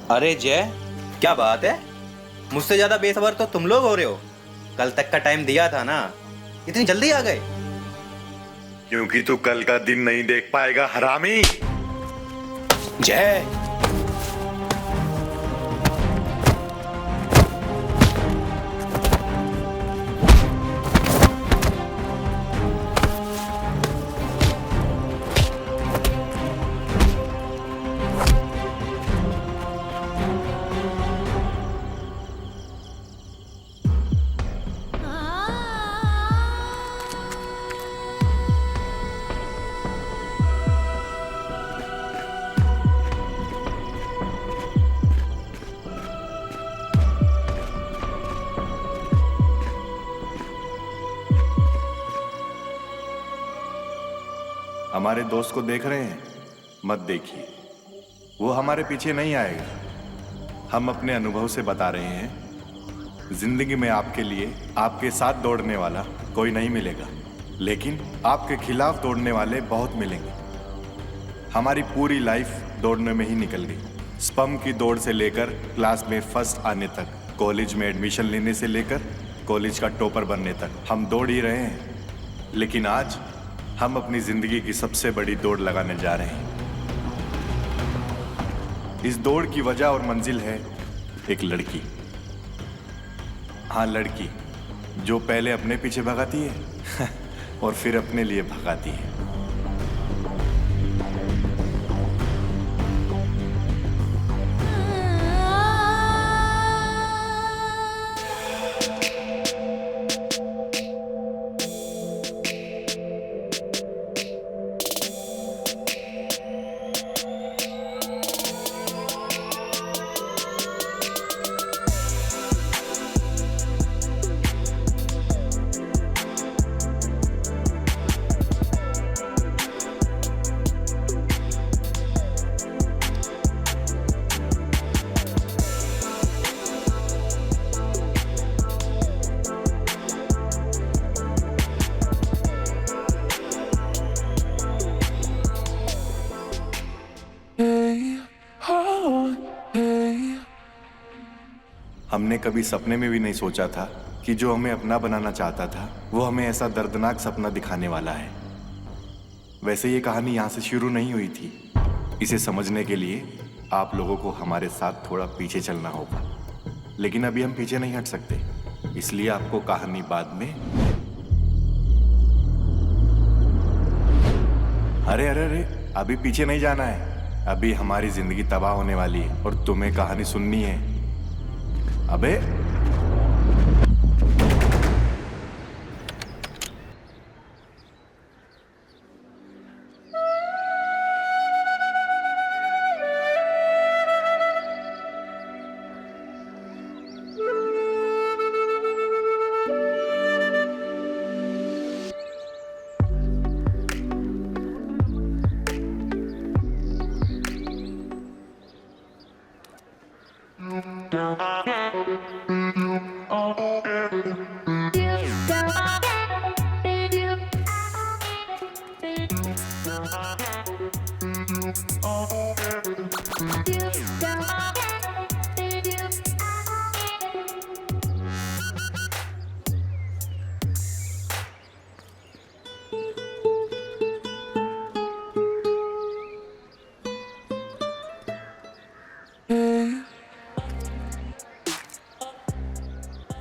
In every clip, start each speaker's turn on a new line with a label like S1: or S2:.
S1: अरे जय, क्या बात है? मुझसे ज्यादा बेसब्र तो तुम लोग हो रहे हो। कल तक का टाइम दिया था ना, इतनी जल्दी आ गए?
S2: क्योंकि तू कल का दिन नहीं देख पाएगा हरामी।
S1: जय,
S2: हमारे दोस्त को देख रहे हैं? मत देखिए, वो हमारे पीछे नहीं आएगा। हम अपने अनुभव से बता रहे हैं, जिंदगी में आपके लिए आपके साथ दौड़ने वाला कोई नहीं मिलेगा, लेकिन आपके खिलाफ दौड़ने वाले बहुत मिलेंगे। हमारी पूरी लाइफ दौड़ने में ही निकल गई। स्पम की दौड़ से लेकर क्लास में फर्स्ट आने तक, कॉलेज में एडमिशन लेने से लेकर कॉलेज का टॉपर बनने तक हम दौड़ ही रहे हैं। लेकिन आज हम अपनी जिंदगी की सबसे बड़ी दौड़ लगाने जा रहे हैं। इस दौड़ की वजह और मंजिल है एक लड़की। हाँ, लड़की जो पहले अपने पीछे भगाती है और फिर अपने लिए भगाती है। हमने कभी सपने में भी नहीं सोचा था कि जो हमें अपना बनाना चाहता था वो हमें ऐसा दर्दनाक सपना दिखाने वाला है। वैसे ये कहानी यहाँ से शुरू नहीं हुई थी। इसे समझने के लिए आप लोगों को हमारे साथ थोड़ा पीछे चलना होगा, लेकिन अभी हम पीछे नहीं हट सकते, इसलिए आपको कहानी बाद में। अरे अरे अरे, अभी पीछे नहीं जाना है। अभी हमारी जिंदगी तबाह होने वाली है और तुम्हें कहानी सुननी है। अबे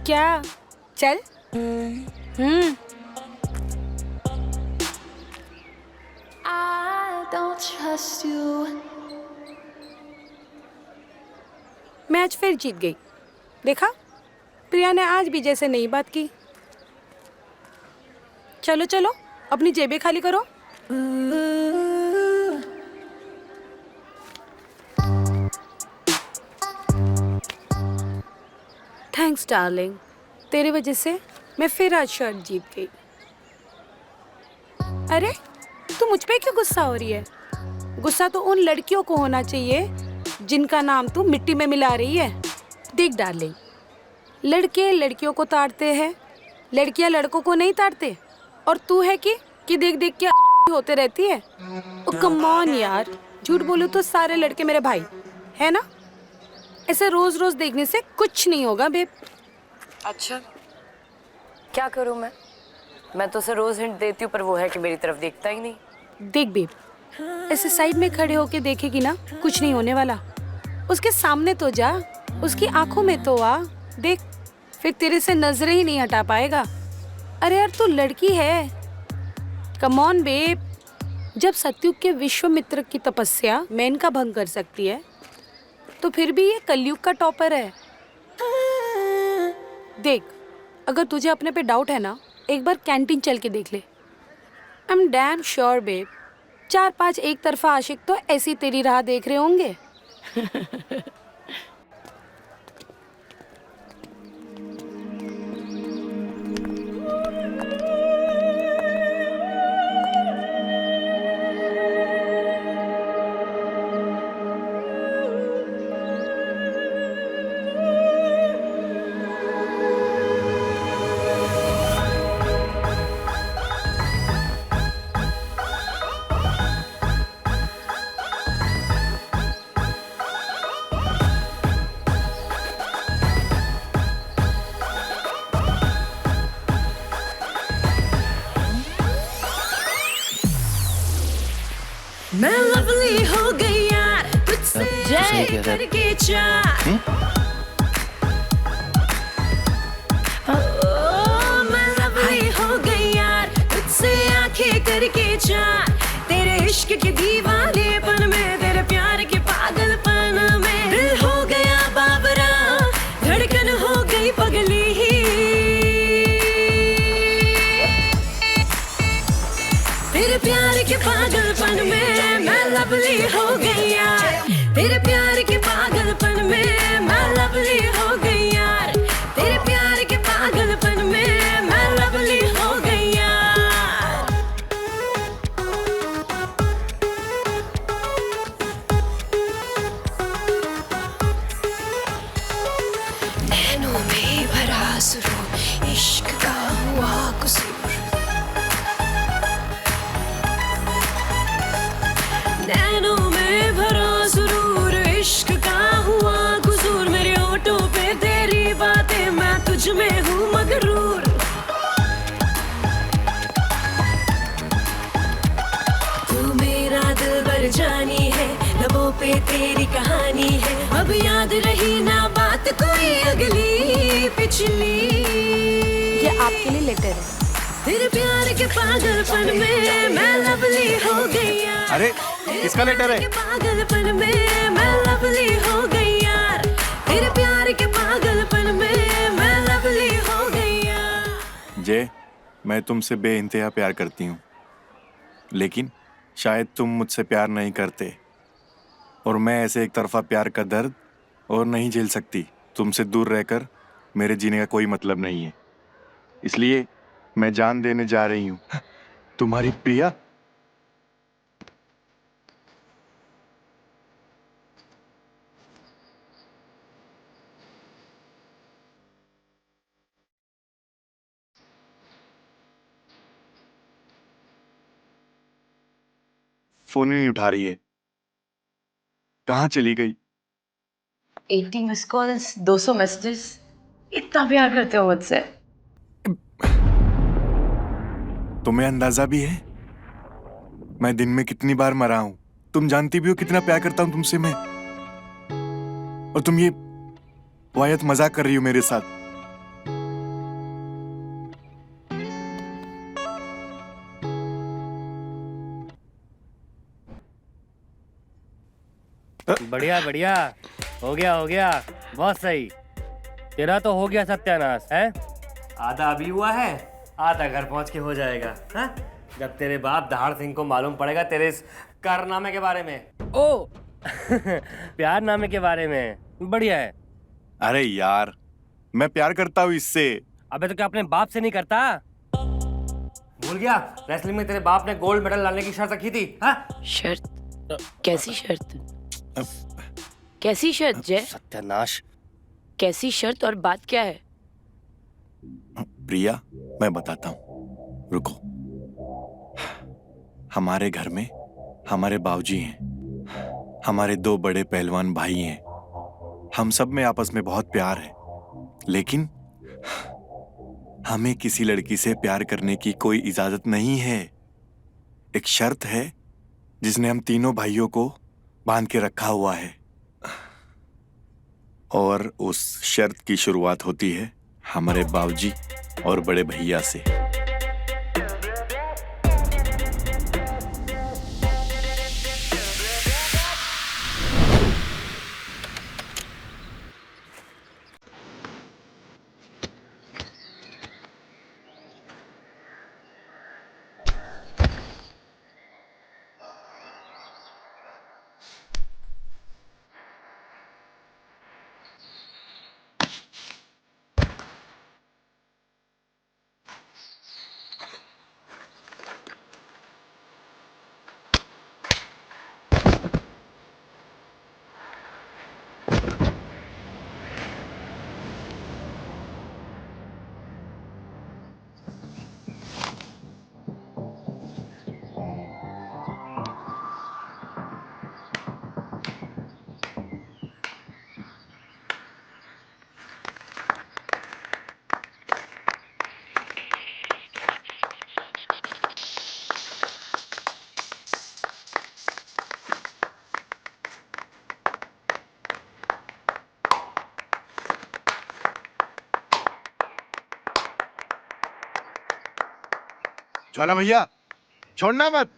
S3: क्या? चल। मैं आज फिर जीत गई। देखा, प्रिया ने आज भी जैसे नई बात की। चलो चलो, अपनी जेबें खाली करो। थैंक्स डार्लिंग, तेरी वजह से मैं फिर आज शर्ट जीत गई। अरे, तू मुझ पे क्यों गुस्सा हो रही है? गुस्सा तो उन लड़कियों को होना चाहिए जिनका नाम तू मिट्टी में मिला रही है। देख डार्लिंग, लड़के लड़कियों को ताड़ते हैं, लड़कियां लड़कों को नहीं ताड़ते। और तू है कि देख देख के होते रहती है। ओ कम ऑन यार, झूठ बोलूं तो सारे लड़के मेरे भाई है ना। ऐसे रोज रोज देखने से कुछ नहीं होगा बेब।
S4: अच्छा, क्या करूं मैं तो उसे रोज हिंट देती हूँ पर वो है कि मेरी तरफ देखता ही नहीं।
S3: देख बेब, ऐसे साइड में खड़े होके देखेगी ना, कुछ नहीं होने वाला। उसके सामने तो जा, उसकी आंखों में तो आ, देख, फिर तेरे से नजरें ही नहीं हटा पाएगा। अरे यार तू लड़की है, कम ऑन बेब। जब सतयुग के विश्वामित्र की तपस्या मैन का भंग कर सकती है, तो फिर भी ये कलयुग का टॉपर है। देख, अगर तुझे अपने पे डाउट है ना, एक बार कैंटीन चल के देख ले। I am damn sure babe, 4-5 एक तरफा आशिक तो ऐसी तेरी राह देख रहे होंगे।
S4: मैं लवली हो गई यार तुझसे
S1: जय
S4: करके चार। मैं लवली हो गई यार तुझसे आंखें करके चार। तेरे इश्क के दीवानेपन में, तेरे प्यार के पागलपन में दिल हो गया बाबरा, धड़कन हो गई पगली ही। तेरे प्यार के पागलपन में मैं लवली हो गई यार। तेरे प्यार के पागलपन में मैं लवली हो गई यार। तेरे प्यार के पागलपन में मैं लवली हो गई यार। नैनों में भरा सुरूर, इश्क का हुआ कसूर। नैनों में भरा सुरूर, इश्क का हुआ कसूर। मेरे होठों पे तेरी बातें, मैं तुझ में हूँ मगरूर। तू मेरा दिलबर जानी है, लबों पे तेरी कहानी है। अब याद रही ना बात कोई अगली पिछली।
S3: ये आपके लिए लेटर है।
S4: तेरे प्यार के पागलपन में मैं लवली हो गई यार।
S2: अरे किसका लेटर है?
S4: तेरे पागलपन में मैं लवली हो गई यार। तेरे प्यार के पागलपन में मैं लवली हो गई यार।
S2: जय, मैं तुमसे बेइंतहा प्यार करती हूँ, लेकिन शायद तुम मुझसे प्यार नहीं करते, और मैं ऐसे एक तरफा प्यार का दर्द और नहीं झेल सकती। तुमसे दूर रहकर मेरे जीने का कोई मतलब नहीं है, इसलिए मैं जान देने जा रही हूँ। तुम्हारी प्रिया। फोन ही नहीं उठा रही है, कहाँ चली गई?
S4: 80 मिस कॉल्स, 200 मैसेजेस। इतना प्यार करते हो मुझसे?
S2: तुम्हें अंदाजा भी है मैं दिन में कितनी बार मरा हूं? तुम जानती भी हो कितना प्यार करता हूं तुमसे मैं, और तुम ये वायत मजाक कर रही हो मेरे साथ।
S5: बढ़िया बढ़िया, हो गया, बहुत सही। तेरा तो हो गया सत्यानाश है। आधा अभी हुआ है, आधा घर पहुंच के हो जाएगा। हा? जब तेरे बाप दहाड़ सिंह को मालूम पड़ेगा तेरे इस कारनामे के बारे में। ओ प्यार नामे के बारे में। बढ़िया है।
S2: अरे यार, मैं प्यार करता हूँ इससे।
S5: अबे तो क्या अपने बाप से नहीं करता? भूल गया रेसलिंग में तेरे बाप ने गोल्ड मेडल लाने की शर्त रखी थी। हा?
S4: शर्त? कैसी शर्त? कैसी शर्त जय?
S5: सत्यानाश।
S4: कैसी शर्त और बात क्या है?
S2: प्रिया, मैं बताता हूँ, रुको। हमारे घर में हमारे बाबूजी हैं, हमारे 2 बड़े पहलवान भाई हैं, हम सब में आपस में बहुत प्यार है, लेकिन हमें किसी लड़की से प्यार करने की कोई इजाजत नहीं है। एक शर्त है जिसने हम तीनों भाइयों को बांध के रखा हुआ है, और उस शर्त की शुरुआत होती है हमारे बाबूजी और बड़े भैया से।
S6: ज्वाला भैया, छोड़ना मत।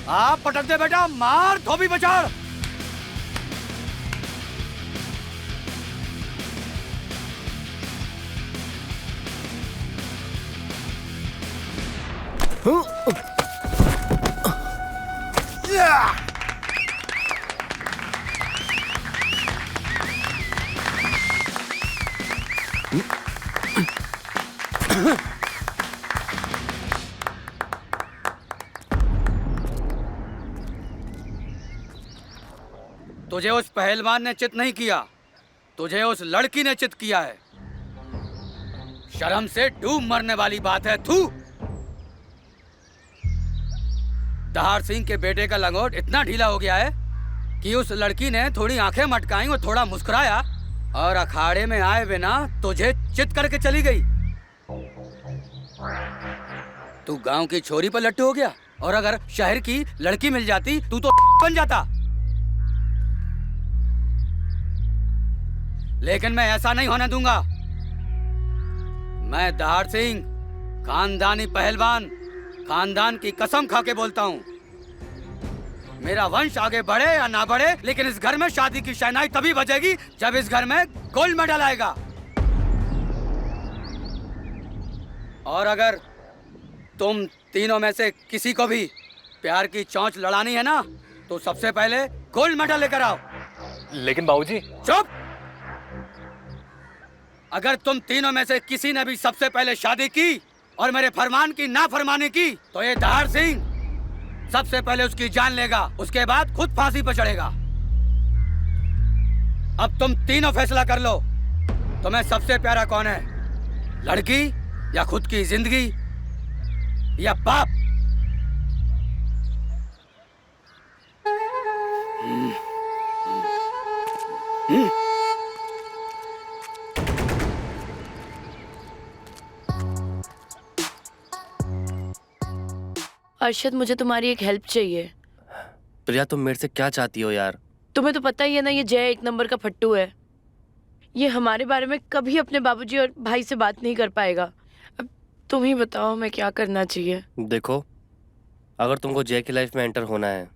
S7: आप पटक दे बेटा, मार धोबी बचाड़। तुझे उस पहलवान ने चित नहीं किया, तुझे उस लड़की ने चित किया है। शर्म से डूब मरने वाली बात है। थू। दहाड़ सिंह के बेटे का लंगोट इतना ढीला हो गया है कि उस लड़की ने थोड़ी आंखें मटकाई और थोड़ा मुस्कुराया और अखाड़े में आए बिना तुझे चित करके चली गई। तू गांव की छोरी पर लट्टू हो गया, और अगर शहर की लड़की मिल जाती तू तो बन जाता। लेकिन मैं ऐसा नहीं होने दूंगा। मैं दहाड़ सिंह, खानदानी पहलवान, खानदान की कसम खा के बोलता हूँ, मेरा वंश आगे बढ़े या ना बढ़े, लेकिन इस घर में शादी की शहनाई तभी बजेगी जब इस घर में गोल्ड मेडल आएगा। और अगर तुम तीनों में से किसी को भी प्यार की चोंच लड़ानी है ना, तो सबसे पहले गोल्ड मेडल लेकर आओ।
S5: लेकिन बाबूजी।
S7: चुप। अगर तुम तीनों में से किसी ने भी सबसे पहले शादी की और मेरे फरमान की नाफरमानी की, तो ये दहाड़ सिंह सबसे पहले उसकी जान लेगा, उसके बाद खुद फांसी पर चढ़ेगा। अब तुम तीनों फैसला कर लो, तुम्हें सबसे प्यारा कौन है, लड़की या खुद की जिंदगी या बाप?
S8: अरशद, मुझे तुम्हारी एक हेल्प चाहिए।
S5: प्रिया, तुम मेरे से क्या चाहती हो यार?
S8: तुम्हें तो पता ही है ना, ये जय एक नंबर का फट्टू है। ये हमारे बारे में कभी अपने बाबूजी और भाई से बात नहीं कर पाएगा। अब तुम ही बताओ मैं क्या करना चाहिए।
S5: देखो, अगर तुमको जय की लाइफ में एंटर होना है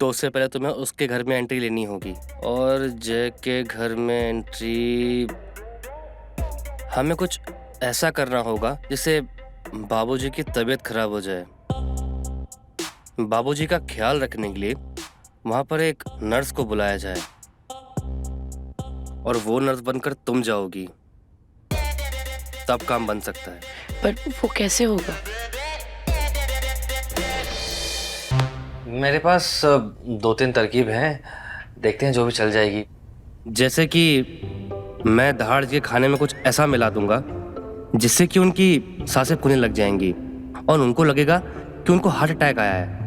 S5: तो उससे पहले तुम्हें उसके घर में एंट्री लेनी होगी। और जय के घर में एंट्री हमें कुछ ऐसा करना होगा जिससे बाबूजी की तबीयत खराब हो जाए। बाबूजी का ख्याल रखने के लिए वहां पर एक नर्स को बुलाया जाए और वो नर्स बनकर तुम जाओगी, तब काम बन सकता है।
S8: पर वो कैसे होगा?
S9: मेरे पास 2-3 तरकीब हैं, देखते हैं जो भी चल जाएगी।
S5: जैसे कि मैं दहाड़ के खाने में कुछ ऐसा मिला दूंगा जिससे कि उनकी सांसें फूलने लग जाएंगी और उनको लगेगा कि उनको हार्ट अटैक आया है।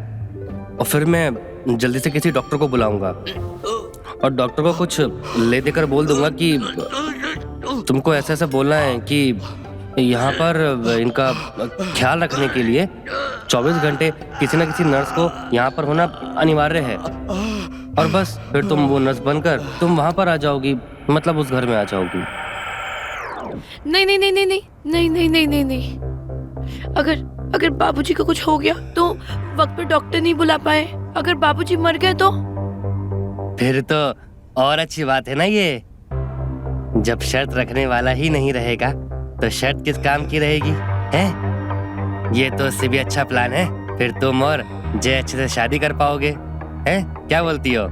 S5: और फिर मैं जल्दी से किसी डॉक्टर को बुलाऊंगा और डॉक्टर को कुछ ले देकर बोल दूंगा कि तुमको ऐसा ऐसा बोलना है कि यहाँ पर इनका ख्याल रखने के लिए 24 घंटे किसी न किसी नर्स को यहाँ पर होना अनिवार्य है। और बस फिर तुम वो नर्स बनकर तुम वहाँ पर आ जाओगी, मतलब उस घर में आ जाओगी।
S8: नहीं नहीं नहीं नहीं नहीं नहीं नहीं नहीं नहीं नहीं। अगर बाबूजी को कुछ हो गया तो वक्त पे डॉक्टर नहीं बुला पाए, अगर बाबूजी मर गए तो?
S5: फिर तो और अच्छी बात है ना ये। जब शर्त रखने वाला ही नहीं रहेगा तो शर्त किस काम की रहेगी, हैं? ये तो उससे भी अच्छा प्लान है। फिर तुम और जय अच्छे से शादी कर पाओगे, हैं? क्या बोलती हो?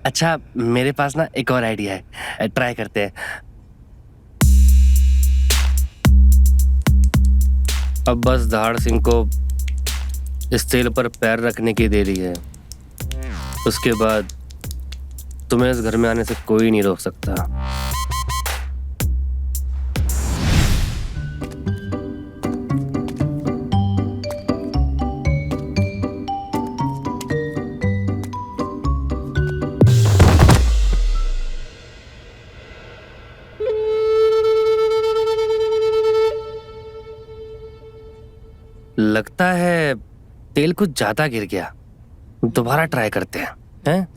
S5: अच्छा, मेरे पास ना एक और आइडिया है, ट्राई करते हैं। अब बस दहाड़ सिंह को इस तेल पर पैर रखने की देरी है। उसके बाद तुम्हें इस घर में आने से कोई नहीं रोक सकता। लगता है तेल कुछ ज्यादा गिर गया, दोबारा ट्राई करते हैं, हैं?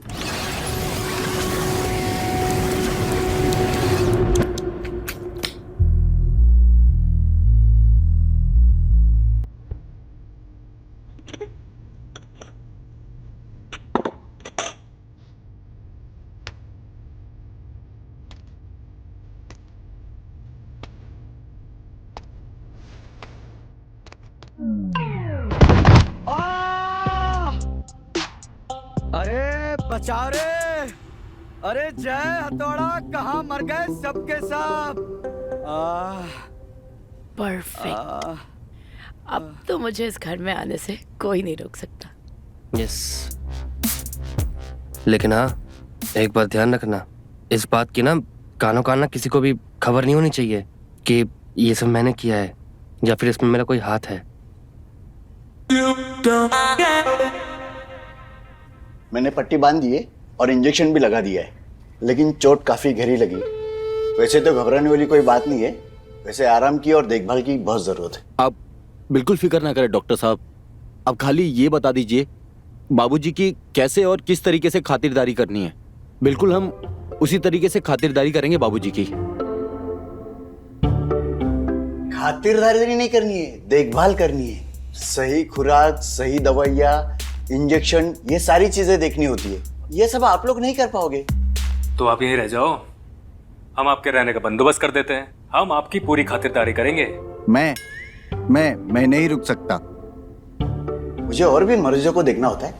S7: अरे बचाओ रे! अरे जय हथौड़ा कहाँ मर गए सबके सब?
S8: परफेक्ट। अब तो मुझे इस घर में आने से कोई नहीं रोक सकता।
S5: यस। लेकिन हाँ, एक बात ध्यान रखना, इस बात की ना कानों कान ना किसी को भी खबर नहीं होनी चाहिए कि ये सब मैंने किया है या फिर इसमें मेरा कोई हाथ है।
S10: मैंने पट्टी बांध दी है और इंजेक्शन भी लगा दिया है, लेकिन चोट काफी गहरी लगी। वैसे तो घबराने वाली कोई बात नहीं है, वैसे आराम की और देखभाल की बहुत जरूरत है।
S11: आप बिल्कुल फिक्र ना करें डॉक्टर साहब, अब खाली ये बता दीजिए बाबूजी की कैसे और किस तरीके से खातिरदारी करनी है। बिल्कुल हम उसी तरीके से खातिरदारी करेंगे बाबूजी की।
S10: खातिरदारी नहीं करनी है, देखभाल करनी है। सही खुराक, सही दवाइयाँ, इंजेक्शन, ये सारी चीजें देखनी होती है। ये सब आप लोग नहीं कर पाओगे।
S12: तो आप यहीं रह जाओ, हम आपके रहने का बंदोबस्त कर देते हैं। हम आपकी पूरी खातिरदारी करेंगे।
S6: मैं नहीं रुक सकता।
S10: मुझे और भी मरीजों को देखना होता है।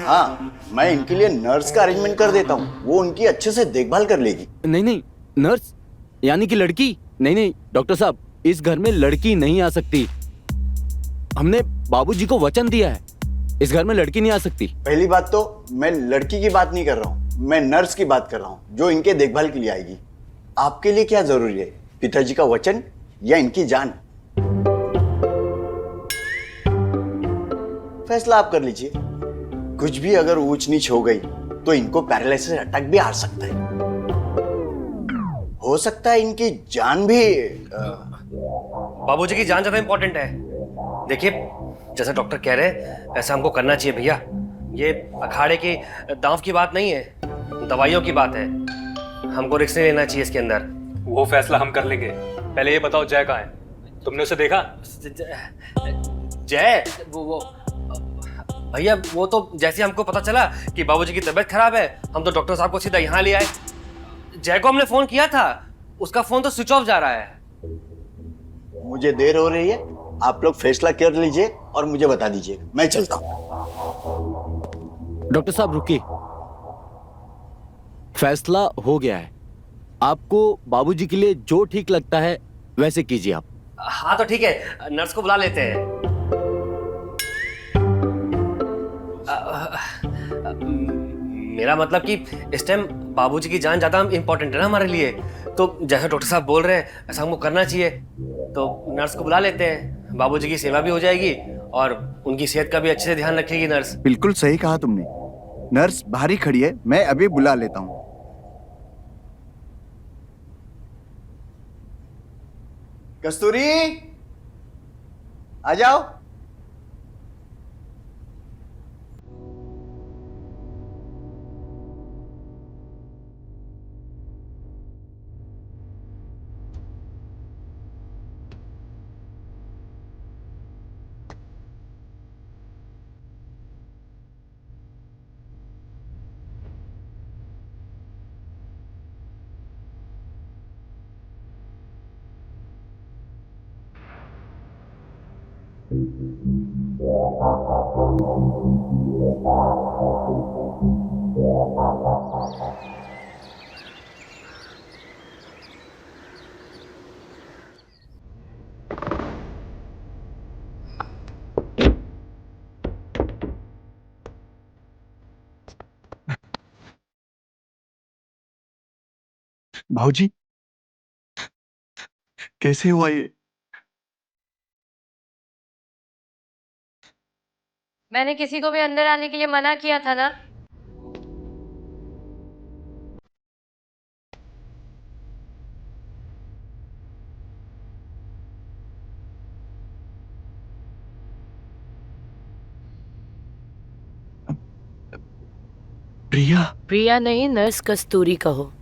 S10: हाँ, मैं इनके लिए नर्स का अरेंजमेंट कर देता हूँ, वो उनकी अच्छे से देखभाल कर लेगी।
S11: नहीं, नर्स यानी कि लड़की? नहीं डॉक्टर साहब, इस घर में लड़की नहीं आ सकती। हमने बाबूजी को वचन दिया है, इस घर में लड़की नहीं आ सकती।
S10: पहली बात तो मैं लड़की की बात नहीं कर रहा हूँ, मैं नर्स की बात कर रहा हूँ जो इनके देखभाल के लिए आएगी। आपके लिए क्या जरूरी है, पिताजी का वचन या इनकी जान? फैसला आप कर लीजिए। कुछ भी अगर ऊंच नीच हो गई तो इनको पैरालिसिस अटैक भी आ सकता है। हो सकता है इनकी जान भी।
S5: बाबूजी की जान ज्यादा इंपॉर्टेंट है। देखिए, जैसा डॉक्टर कह रहे हैं ऐसा हमको करना चाहिए भैया। ये अखाड़े की दांव की बात नहीं है, दवाइयों की बात है। हमको रिस्क नहीं लेना चाहिए इसके अंदर।
S12: वो फैसला हम कर लेंगे। पहले ये बताओ जय कहाँ है? तुमने उसे देखा?
S5: जय वो भैया वो तो जैसे हमको पता चला कि बाबूजी की तबीयत खराब है, हम तो डॉक्टर साहब को सीधा यहाँ ले आए। जय को हमने फोन किया था, उसका फोन तो स्विच ऑफ जा रहा है।
S10: मुझे देर हो रही है, आप लोग फैसला कर लीजिए और मुझे बता दीजिए, मैं चलता हूँ।
S11: डॉक्टर साहब रुकिए, फैसला हो गया है। आपको बाबूजी के लिए जो ठीक लगता है वैसे कीजिए आप।
S5: हाँ तो ठीक है, नर्स को बुला लेते हैं। मेरा मतलब कि इस टाइम बाबूजी की जान ज्यादा इम्पोर्टेंट है ना हमारे लिए, तो जैसे डॉक्टर साहब बोल रहे हैं ऐसा हमको करना चाहिए। तो नर्स को बुला लेते हैं, बाबूजी की सेवा भी हो जाएगी और उनकी सेहत का भी अच्छे से ध्यान रखेगी नर्स।
S6: बिल्कुल सही कहा तुमने। नर्स बाहर ही खड़ी है, मैं अभी बुला लेता हूँ। कस्तूरी, आ जाओ। भाऊजी, कैसे हुआ ये?
S8: मैंने किसी को भी अंदर आने के लिए मना किया था ना।
S6: प्रिया?
S8: प्रिया नहीं, नर्स कस्तूरी कहो।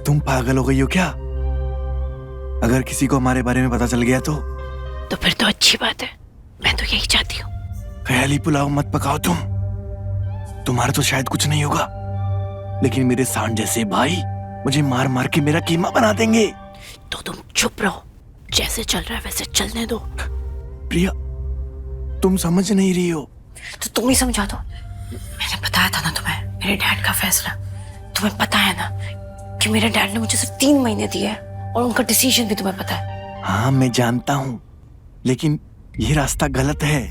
S6: तुम पागल हो गई हो क्या? अगर किसी को हमारे बारे में पता चल गया तो
S8: फिर तो अच्छी बात है, मैं तो यही चाहती हूँ।
S6: ख्याली पुलाव मत पकाओ तुम। तुम्हारा तो शायद कुछ नहीं होगा, लेकिन मेरे सांड जैसे भाई मुझे मार मार के मेरा कीमा बना देंगे।
S8: तो तुम चुप रहो, जैसे चल रहा है वैसे चलने दो।
S6: प्रिया, तुम समझ नहीं रही हो।
S8: तो तुम ही समझा दो। मैंने बताया था ना तुम्हें, मेरे डैड का फैसला। तुम्हें पता है ना कि मेरे डैड ने मुझे सिर्फ 3 महीने दिए हैं और उनका डिसीजन भी तुम्हें पता है।
S6: हाँ मैं जानता हूँ, लेकिन ये रास्ता गलत है।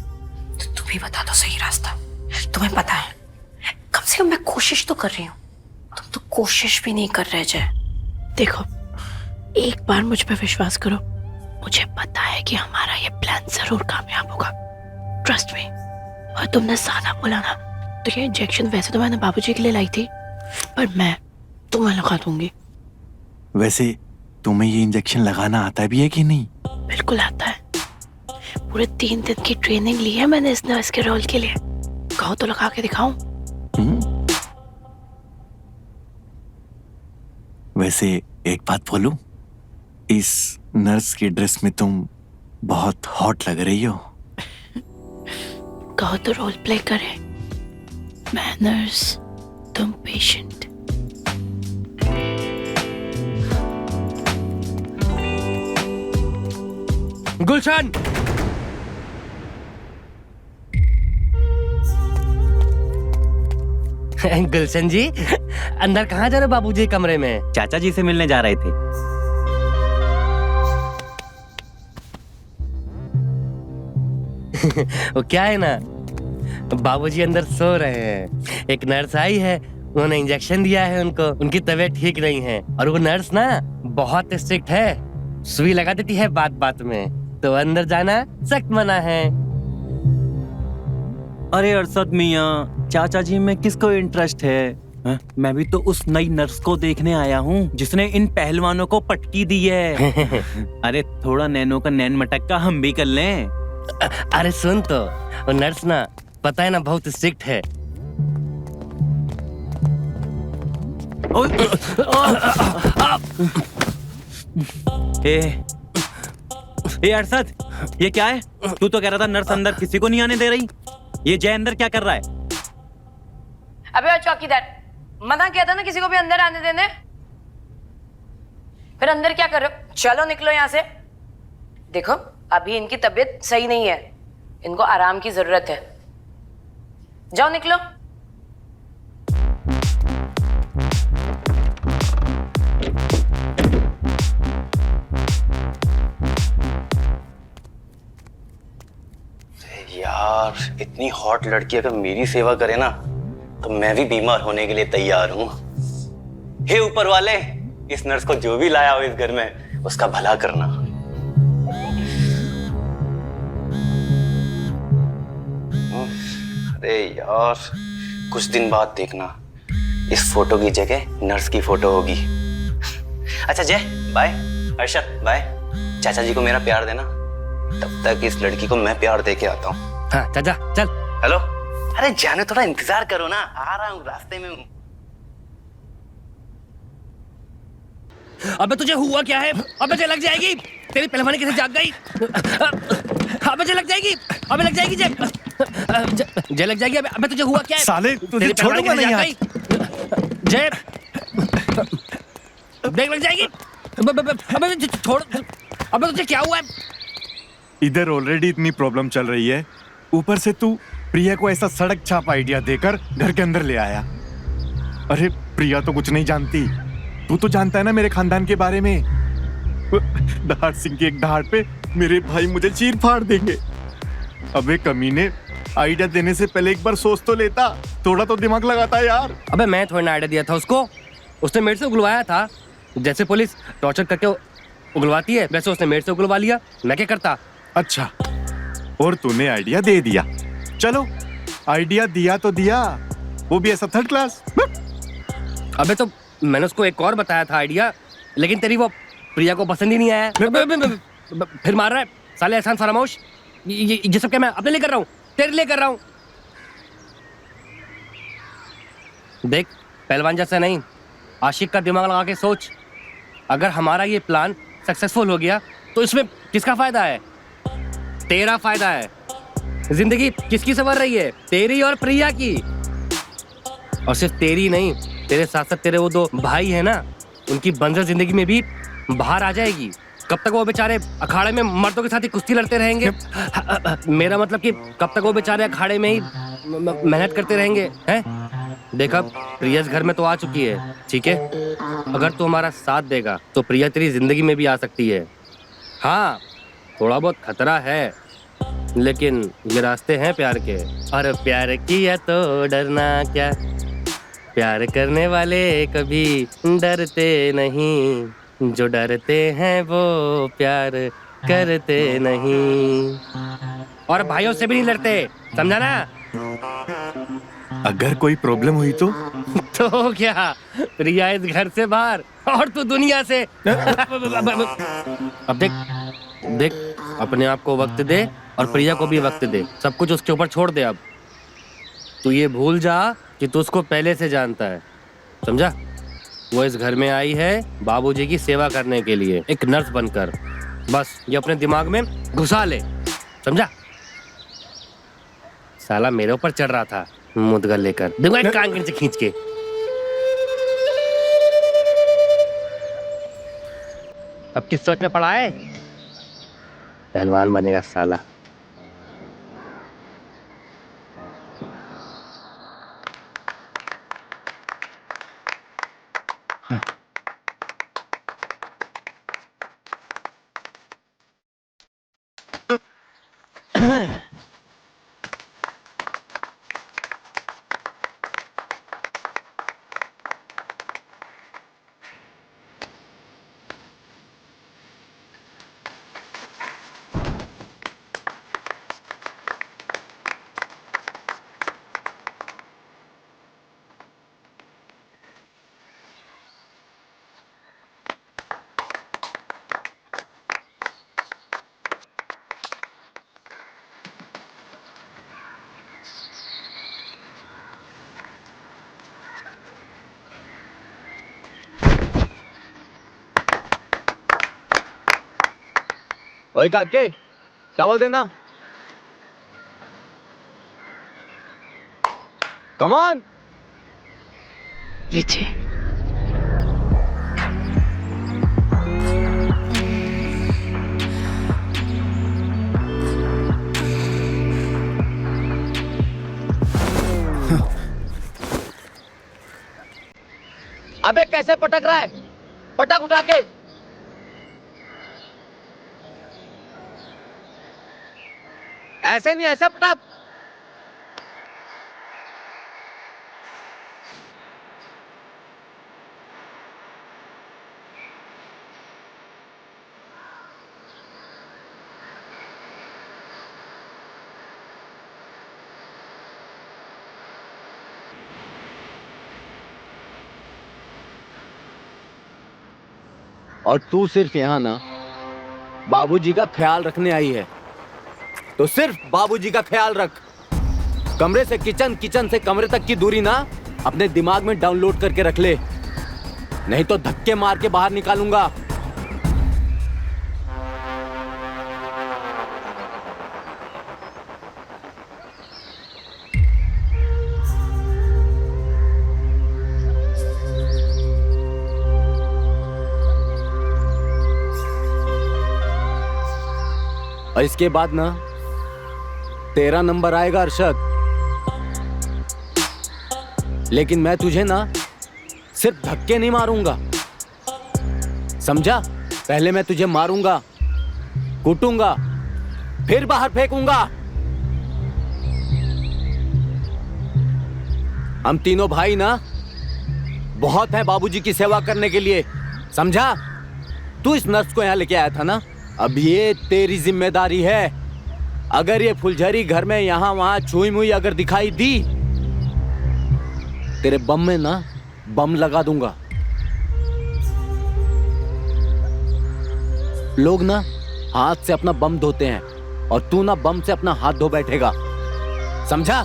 S8: तो तुम ही बता दो सही रास्ता। तुम्हें पता है, कम से कम मैं कोशिश तो कर रही हूँ, तुम तो कोशिश भी नहीं कर रहे। जय देखो, एक बार मुझ पे विश्वास करो, मुझे पता है कि हमारा ये प्लान जरूर कामयाब होगा। Trust me. और तुमने सादा बोला ना, तो ये इंजेक्शन वैसे तो मैंने बाबूजी के लिए लाई थी, पर मैं तुम्हें लगा दूंगी।
S6: वैसे तुम्हें ये इंजेक्शन लगाना आता भी है कि नहीं?
S8: बिल्कुल आता है। पूरे 3 दिन की ट्रेनिंग ली है मैंने इस नर्स के रोल के लिए। कहो तो लगा के दिखाऊं?
S6: वैसे एक बात बोलूं, इस नर्स की ड्रेस में तुम बहुत हॉट लग रही हो।
S8: कहो तो रोल प्ले करें। मैं नर्स, तुम पेशेंट।
S5: गुलशन, गुलशन जी अंदर कहाँ जा रहे हो? बाबूजी के कमरे में
S1: चाचा जी से मिलने जा रहे थे।
S5: वो क्या है ना, बाबूजी अंदर सो रहे हैं। एक नर्स आई है, उन्होंने इंजेक्शन दिया है उनको। उनकी तबीयत ठीक नहीं है और वो नर्स ना बहुत स्ट्रिक्ट है, सुई लगा देती है बात बात में, तो अंदर जाना सख्त मना है।
S11: अरे अरशद मियाँ, चाचा जी में किसको इंटरेस्ट है? मैं भी तो उस नई नर्स को देखने आया हूँ जिसने इन पहलवानों को पटकी दी है। अरे थोड़ा नैनो का नैन मटक्का हम भी कर लें।
S5: अरे सुन तो, वो नर्स ना, पता है ना, बहुत स्ट्रिक्ट है।
S11: ए अरशद, ये क्या है? तू तो कह रहा था नर्स अंदर किसी को नहीं आने दे रही। ये जय अंदर क्या कर रहा है?
S8: अबे चौकीदार, मना किया था ना किसी को भी अंदर आने देने। फिर अंदर क्या कर रहे हो? चलो निकलो यहाँ से। देखो अभी इनकी तबीयत सही नहीं है, इनको आराम की जरूरत है। जाओ निकलो।
S10: यार इतनी हॉट लड़की अगर मेरी सेवा करे ना तो मैं भी बीमार होने के लिए तैयार हूं। हे ऊपर वाले, इस नर्स को जो भी लाया हो इस घर में उसका भला करना। अरे यार कुछ दिन बाद देखना इस फोटो की जगह नर्स की फोटो होगी। अच्छा जय बाय, अर्शद बाय, चाचा जी को मेरा प्यार देना। तब तक इस लड़की को मैं प्यार दे के आता हूँ।
S5: हाँ चाचा चल।
S10: हेलो, अरे जाने थोड़ा इंतजार करो ना, आ रहा हूँ, रास्ते में हूँ।
S5: अबे तुझे हुआ क्या है? अबे तुझे लग जाएगी, तेरी पहलवानी कैसे जाग गई? अबे तुझे लग जाएगी, अबे लग जाएगी जय लग जाएगी। अबे तुझे हुआ क्या है?
S6: साले तुझे छोड़ूंगा नहीं आज।
S5: जय देख लग जाएगी। अबे छोड़, अबे तुझे क्या हुआ है?
S2: इधर ऑलरेडी इतनी प्रॉब्लम चल रही है, ऊपर से तू प्रिया को ऐसा सड़क छाप आइडिया देकर घर के अंदर ले आया। अरे प्रिया तो कुछ नहीं जानती, तू तो जानता है ना मेरे खानदान के बारे में। दहाड़ सिंह की एक दहाड़ पे मेरे भाई मुझे चीर फाड़ देंगे। अबे कमीने, आइडिया देने से पहले एक बार सोच तो लेता, थोड़ा तो दिमाग लगाता यार।
S5: अबे मैं थोड़ा ना आइडिया दिया था उसको, उसने मेरे से उगलवाया था। जैसे पुलिस टॉर्चर करके उगलवाती है वैसे उसने मेरे से उगलवा लिया। मैं क्या करता?
S2: अच्छा, और तूने आइडिया दे दिया। चलो आइडिया दिया तो दिया, वो भी ऐसा थर्ड क्लास।
S5: अबे तो मैंने उसको एक और बताया था आइडिया, लेकिन तेरी वो प्रिया को पसंद ही नहीं आया। फिर मार रहा है साले एहसान फरामोश। ये सब क्या मैं अपने लिए कर रहा हूँ, तेरे लिए कर रहा हूँ। देख पहलवान जैसा नहीं, आशिक का दिमाग लगा के सोच। अगर हमारा ये प्लान सक्सेसफुल हो गया तो इसमें किसका फायदा है? तेरा फायदा है। जिंदगी किसकी संवर रही है? तेरी और प्रिया की। और सिर्फ तेरी नहीं, तेरे साथ साथ तेरे वो दो भाई है ना, उनकी बंजर जिंदगी में भी बाहर आ जाएगी। कब तक वो बेचारे अखाड़े में मर्दों के साथ ही कुश्ती लड़ते रहेंगे? मेरा मतलब कि कब तक वो बेचारे अखाड़े में ही मेहनत करते रहेंगे? हैं? देख अब प्रिया इस घर में तो आ चुकी है, ठीक है? अगर तू हमारा साथ देगा तो प्रिया तेरी जिंदगी में भी आ सकती है। हाँ थोड़ा बहुत खतरा है, लेकिन ये रास्ते हैं प्यार के। और प्यार किया तो डरना क्या, प्यार करने वाले कभी डरते नहीं, जो डरते हैं वो प्यार करते नहीं। और भाइयों से भी नहीं लड़ते, समझा ना?
S2: अगर कोई प्रॉब्लम हुई तो
S5: क्या प्रिया इस घर से बाहर और तू दुनिया से। अब देख अपने आप को वक्त दे और प्रिया को भी वक्त दे, सब कुछ उसके ऊपर छोड़ दे। अब तू ये भूल जा कि तू उसको पहले से जानता है, समझा? वो इस घर में आई है बाबूजी की सेवा करने के लिए, एक नर्स बनकर। बस ये अपने दिमाग में घुसा ले, समझा? साला मेरे ऊपर चढ़ रहा था मुद्गा लेकर, देखो कान से खींच के। अब किस सोच में पड़ा है? पहलवान बनेगा साला।
S13: ओए काके चावल देना। Come on.
S8: लीजिए।
S13: अबे कैसे पटक रहा है? पटक उठा के। ऐसे नहीं, ऐसे पटक। और तू सिर्फ यहाँ ना बाबूजी का ख्याल रखने आई है, तो सिर्फ बाबूजी का ख्याल रख। कमरे से किचन, किचन से कमरे तक की दूरी ना अपने दिमाग में डाउनलोड करके रख ले, नहीं तो धक्के मार के बाहर निकालूंगा। और इसके बाद ना तेरा नंबर आएगा अरशद, लेकिन मैं तुझे ना सिर्फ धक्के नहीं मारूंगा, समझा? पहले मैं तुझे मारूंगा, कूटूंगा, फिर बाहर फेंकूंगा। हम तीनों भाई ना बहुत है बाबूजी की सेवा करने के लिए, समझा? तू इस नर्स को यहां लेके आया था ना, अब ये तेरी जिम्मेदारी है। अगर ये फुलझड़ी घर में यहां वहां छुई मुई अगर दिखाई दी, तेरे बम में ना बम लगा दूंगा। लोग ना हाथ से अपना बम धोते हैं और तू ना बम से अपना हाथ धो बैठेगा, समझा?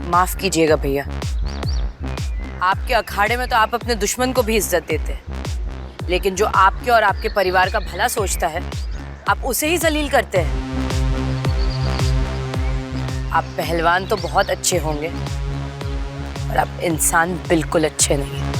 S14: माफ कीजिएगा भैया, आपके अखाड़े में तो आप अपने दुश्मन को भी इज्जत देते हैं, लेकिन जो आपके और आपके परिवार का भला सोचता है आप उसे ही जलील करते हैं। आप पहलवान तो बहुत अच्छे होंगे और आप इंसान बिल्कुल अच्छे नहीं हैं।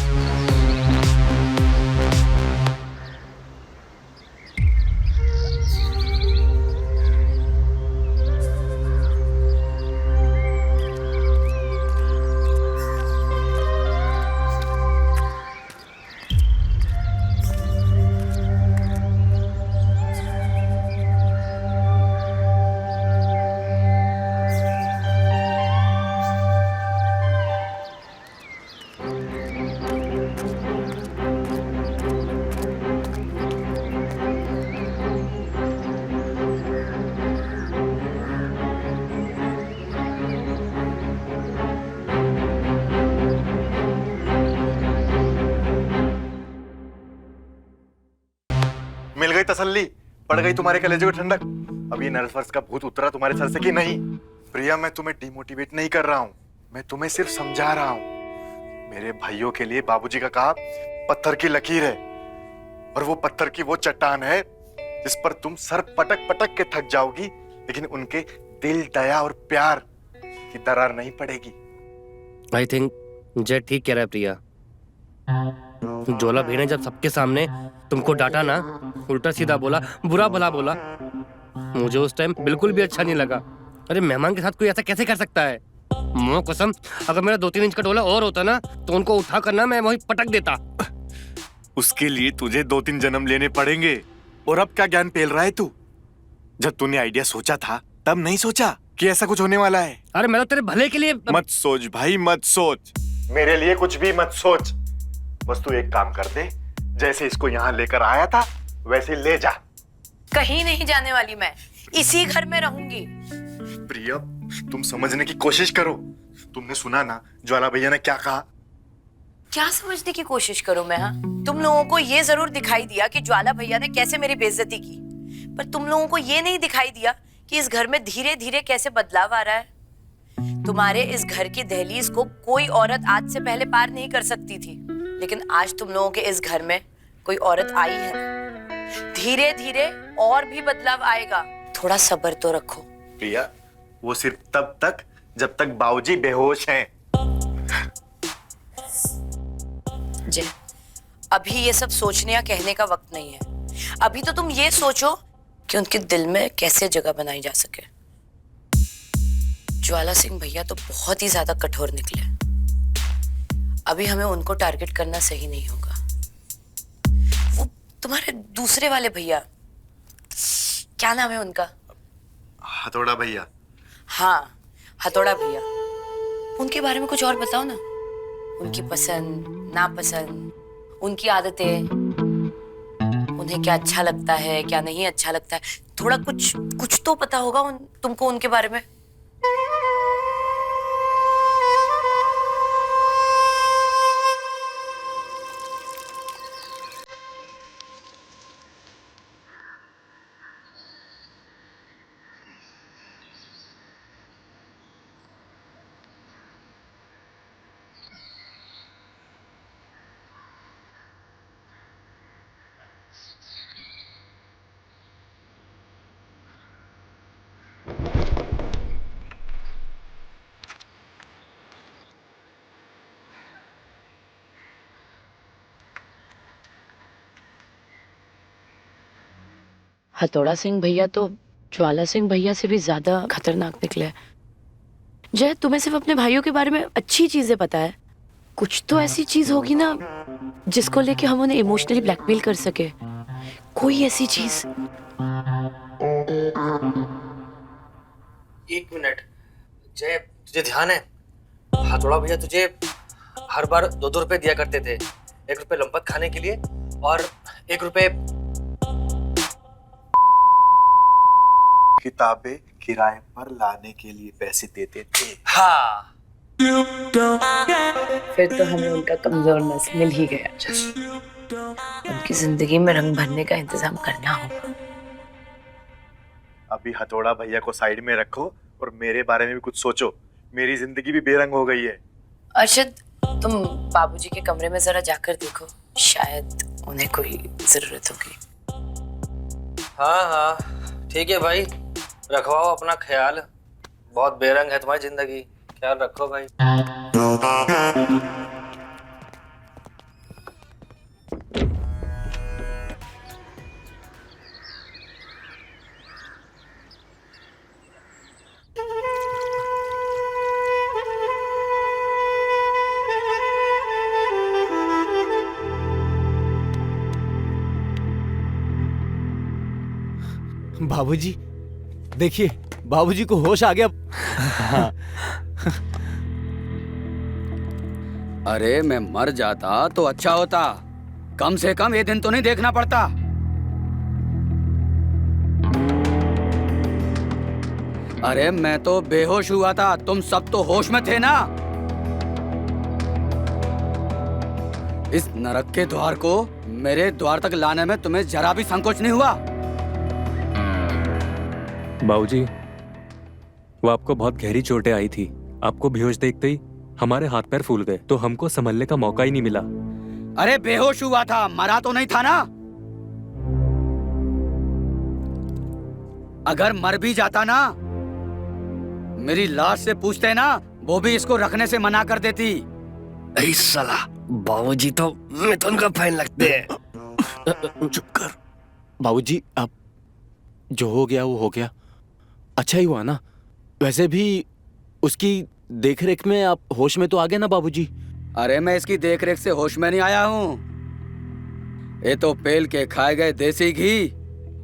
S2: मिल गई तसल्ली, पड़ गई तुम्हारे कलेजे को ठंडक। अब ये नर्वस का भूत उतरा तुम्हारे सर से कि नहीं? प्रिया, मैं तुम्हें डिमोटिवेट नहीं कर रहा हूँ, मैं तुम्हें सिर्फ समझा रहा हूँ। मेरे भाइयों के लिए बाबूजी का कहा पत्थर की लकीर है, और वो पत्थर की वो चट्टान है जिस पर तुम सर पटक पटक के थक जाओगी, लेकिन उनके दिल, दया और प्यार की दरार नहीं पड़ेगी।
S5: आई थिंक जय ठीक कह रहा है प्रिया। जोला भी ने जब सबके सामने तुमको डांटा ना, उल्टा सीधा बोला, बुरा भला बोला, मुझे उस टाइम बिल्कुल भी अच्छा नहीं लगा। अरे मेहमान के साथ कोई ऐसा कैसे कर सकता है? मो कसम, अगर मेरा 2-3 इंच का डोला और होता ना तो उनको उठा करना मैं वहीं पटक देता।
S2: उसके लिए तुझे 2-3 जन्म लेने पड़ेंगे। और अब क्या ज्ञान पेल रहा है तू? जब तूने आइडिया सोचा था तब नहीं सोचा कि ऐसा कुछ होने वाला है।
S5: अरे मैं तो तेरे भले के लिए।
S2: मत सोच भाई, मत सोच, मेरे लिए कुछ भी मत सोच। बस तू एक काम कर दे, जैसे इसको यहाँ लेकर आया था वैसे ले जा।
S14: कहीं नहीं जाने वाली मैं, इसी घर में रहूंगी।
S2: प्रिया, तुम समझने की कोशिश करो। तुमने सुना ना ज्वाला भैया ने क्या कहा?
S14: क्या समझने की कोशिश करूं मैं? हाँ, तुम लोगों को ये जरूर दिखाई दिया कि ज्वाला भैया ने कैसे मेरी बेइज्जती की, पर तुम लोगों को ये नहीं दिखाई दिया कि इस घर में धीरे धीरे कैसे बदलाव आ रहा है। तुम्हारे इस घर की दहलीज को कोई औरत आज से पहले पार नहीं कर सकती थी, लेकिन आज तुम लोगों के इस घर में कोई औरत आई है। धीरे धीरे और भी बदलाव आएगा, थोड़ा सब्र तो रखो।
S2: प्रिया, वो सिर्फ तब तक जब तक बाबूजी बेहोश हैं।
S14: जय, अभी ये सब सोचने या कहने का वक्त नहीं है। अभी तो तुम ये सोचो कि उनके दिल में कैसे जगह बनाई जा सके। ज्वाला सिंह भैया तो बहुत ही ज्यादा कठोर निकले। अभी हमें उनको टारगेट करना सही नहीं होगा। वो तुम्हारे दूसरे वाले भैया, क्या नाम है उनका?
S2: हथौड़ा भैया।
S14: हाँ, हथौड़ा भैया। उनके बारे में कुछ और बताओ ना। उनकी पसंद नापसंद, उनकी आदतें, उन्हें क्या अच्छा लगता है क्या नहीं अच्छा लगता है, थोड़ा कुछ तो पता होगा तुमको उनके बारे में। हथौड़ा सिंह भैया तो ज्वाला सिंह भैया से भी ज्यादा खतरनाक निकले। जय, तुम्हें सिर्फ अपने भाइयों के बारे में अच्छी चीजें पता है। कुछ तो ऐसी चीज होगी ना जिसको लेके हम उन्हें इमोशनली ब्लैकमेल कर सके। कोई ऐसी चीज।
S9: एक मिनट जय, तुझे ध्यान है हथौड़ा भैया तुझे हर बार 2-2 रुपए दिया करते थे। 1 रुपए लंपत खाने के लिए और 1 रुपए
S2: किताबें किराए पर लाने के लिए पैसे देते थे।
S9: हाँ,
S14: फिर तो हमें उनका कमजोर नस मिल ही गया। उनकी जिंदगी में रंग भरने का इंतजाम करना होगा।
S2: अभी हथौड़ा भैया को साइड में रखो और मेरे बारे में भी कुछ सोचो। मेरी जिंदगी भी बेरंग हो गई है।
S14: अर्शद, तुम बाबूजी के कमरे में जरा जाकर देखो, शायद उन्हें कोई जरूरत होगी।
S9: हाँ, ठीक है भाई, रखवाओ अपना ख्याल। बहुत बेरंग है तुम्हारी जिंदगी, ख्याल रखो भाई।
S13: बाबूजी देखिए, बाबूजी को होश आ गया।
S7: अरे मैं मर जाता तो अच्छा होता, कम से कम ये दिन तो नहीं देखना पड़ता। अरे मैं तो बेहोश हुआ था, तुम सब तो होश में थे ना। इस नरक के द्वार को मेरे द्वार तक लाने में तुम्हें जरा भी संकोच नहीं हुआ?
S12: बाबूजी, वो आपको बहुत गहरी चोटें आई थी। आपको बेहोश देखते ही हमारे हाथ पैर फूल गए, तो हमको संभलने का मौका ही नहीं मिला।
S7: अरे बेहोश हुआ था, मरा तो नहीं था ना। अगर मर भी जाता ना, मेरी लाश से पूछते ना, वो भी इसको रखने से मना कर देती।
S5: अरे साला, बाबूजी तो मिथुन का फैन लगते हैं।
S6: चुप कर। बाबूजी, अब जो हो गया वो हो गया, अच्छा ही हुआ ना। वैसे भी उसकी देखरेख में आप होश में तो आ गए ना बाबूजी?
S7: अरे मैं इसकी देखरेख से होश में नहीं आया हूँ। ये तो पेल के खाए गए देसी घी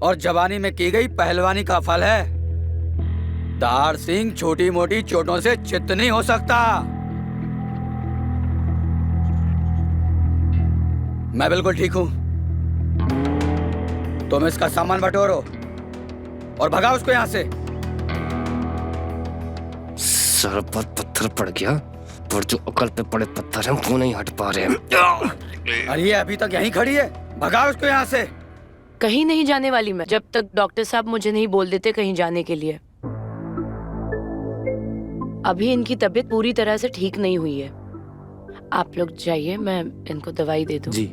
S7: और जवानी में की गई पहलवानी का फल है। दार सिंह छोटी मोटी चोटों से चित्त नहीं हो सकता। मैं बिल्कुल ठीक हूँ। तुम इसका सामान बटोरो और भगाओ उसको यहाँ से।
S5: सर पर पत्थर पड़ गया,
S9: पर जो अकल पे पड़े पत्थर हैं वो नहीं हट पा रहे।
S7: अरे ये अभी तक यहीं खड़ी है, भगाओ उसको यहाँ से।
S14: कहीं नहीं जाने वाली मैं, जब तक डॉक्टर साहब मुझे नहीं बोल देते कहीं जाने के लिए। अभी इनकी तबीयत पूरी तरह से ठीक नहीं हुई है। आप लोग जाइए, मैं इनको दवाई दे दूं।
S6: जी।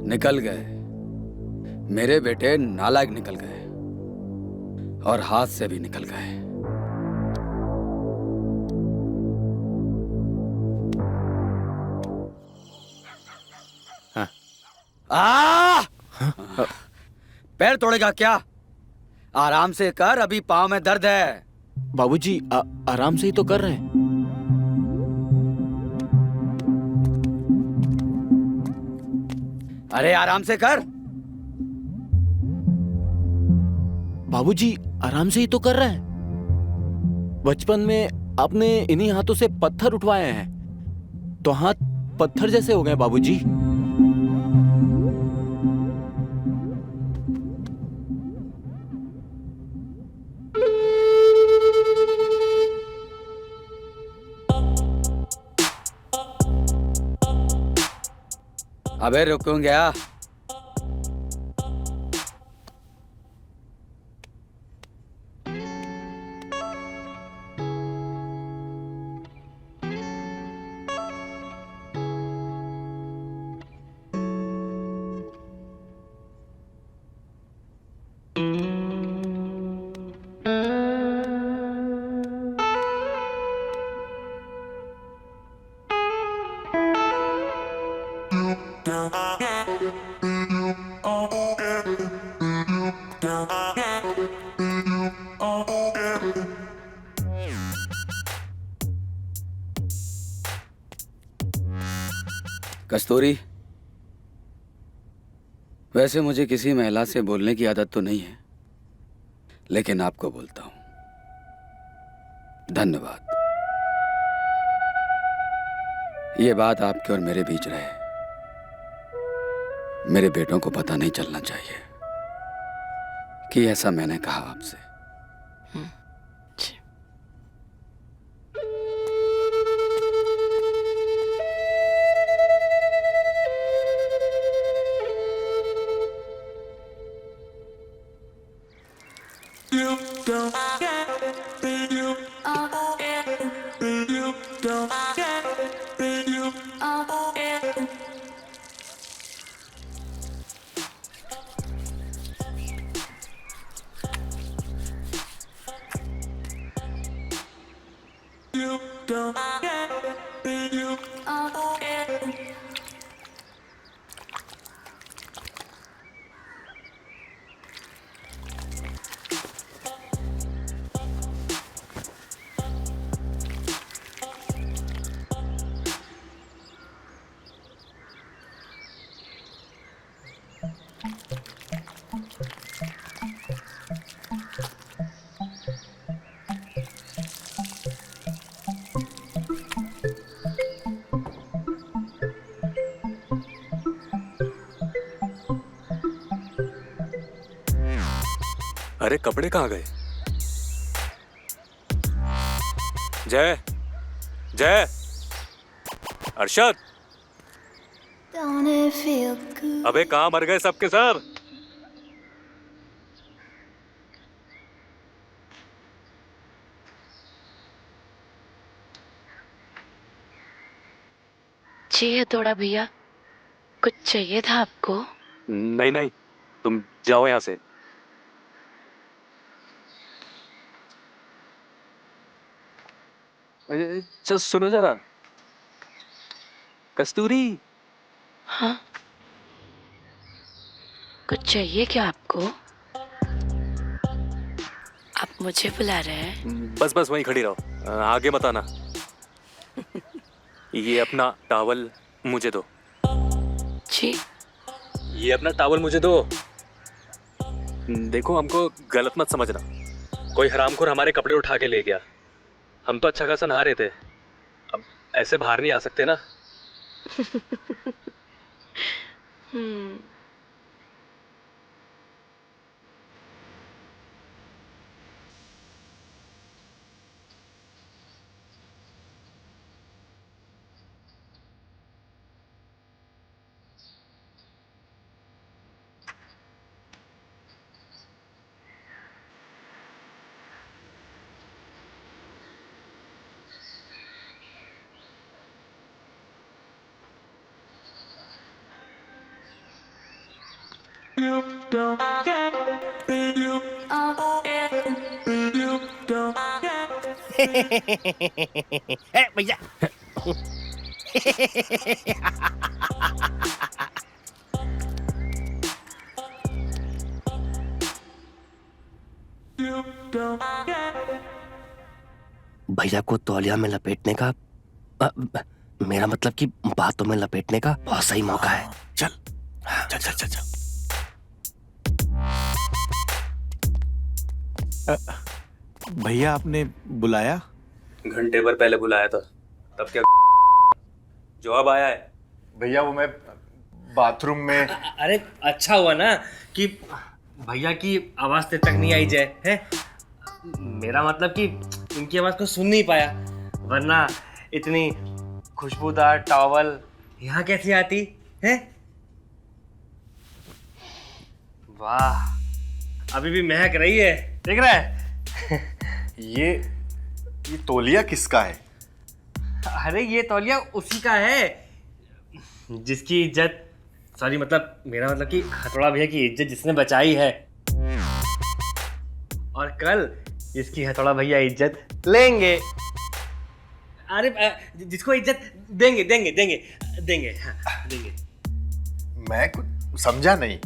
S7: निकल गए मेरे बेटे, नालायक निकल गए और हाथ से भी निकल गए। पैर तोड़ेगा क्या? आराम से कर, अभी पाँव में दर्द है।
S6: बाबूजी आराम से ही तो कर रहे हैं।
S7: अरे आराम से कर।
S6: बाबूजी आराम से ही तो कर रहे हैं। बचपन में आपने इन्हीं हाथों से पत्थर उठवाए हैं, तो हाथ पत्थर जैसे हो गए बाबूजी।
S7: अबे रुकूंगा? कस्तूरी, वैसे मुझे किसी महिला से बोलने की आदत तो नहीं है, लेकिन आपको बोलता हूं, धन्यवाद। ये बात आपके और मेरे बीच रहे, मेरे बेटों को पता नहीं चलना चाहिए कि ऐसा मैंने कहा आपसे।
S12: अरे कपड़े कहाँ गए? जय, जय, अरशद, अबे कहाँ मर गए सबके सब?
S8: चाहिए थोड़ा भैया, कुछ चाहिए था आपको?
S12: नहीं नहीं, तुम जाओ यहाँ से। चल सुनो जरा, कस्तूरी।
S8: हाँ, कुछ चाहिए क्या आपको? आप मुझे बुला रहे हैं?
S12: बस बस वहीं खड़ी रहो, आगे मत आना। ये अपना टॉवल मुझे दो।
S8: जी।
S12: ये अपना टॉवल मुझे दो। देखो, हमको गलत मत समझना, कोई हरामखोर हमारे कपड़े उठा के ले गया। हम तो अच्छा खासा नहा रहे थे, अब ऐसे बाहर नहीं आ सकते ना।
S5: भैया
S9: भैया को तौलिया में लपेटने का मेरा मतलब कि बातों में लपेटने का बहुत सही मौका है।
S2: चल चल चल चल चल। भैया आपने बुलाया?
S12: घंटे भर पहले बुलाया था, तब क्या जवाब आया है?
S2: भैया वो मैं बाथरूम में।
S5: अरे अच्छा हुआ ना कि भैया की आवाज तेरे तक नहीं आई जाए है। मेरा मतलब कि उनकी आवाज को सुन नहीं पाया, वरना इतनी खुशबूदार टॉवल यहाँ कैसे आती है? वाह, अभी भी महक रही है, देख रहा है?
S2: ये तौलिया किसका है?
S5: अरे ये तौलिया उसी का है जिसकी इज्जत, सॉरी मतलब मेरा मतलब कि हथौड़ा भैया की इज्जत जिसने बचाई है, और कल जिसकी हथौड़ा भैया इज्जत लेंगे। अरे जिसको इज्जत देंगे देंगे देंगे देंगे, हाँ, देंगे।
S2: मैं कुछ समझा नहीं।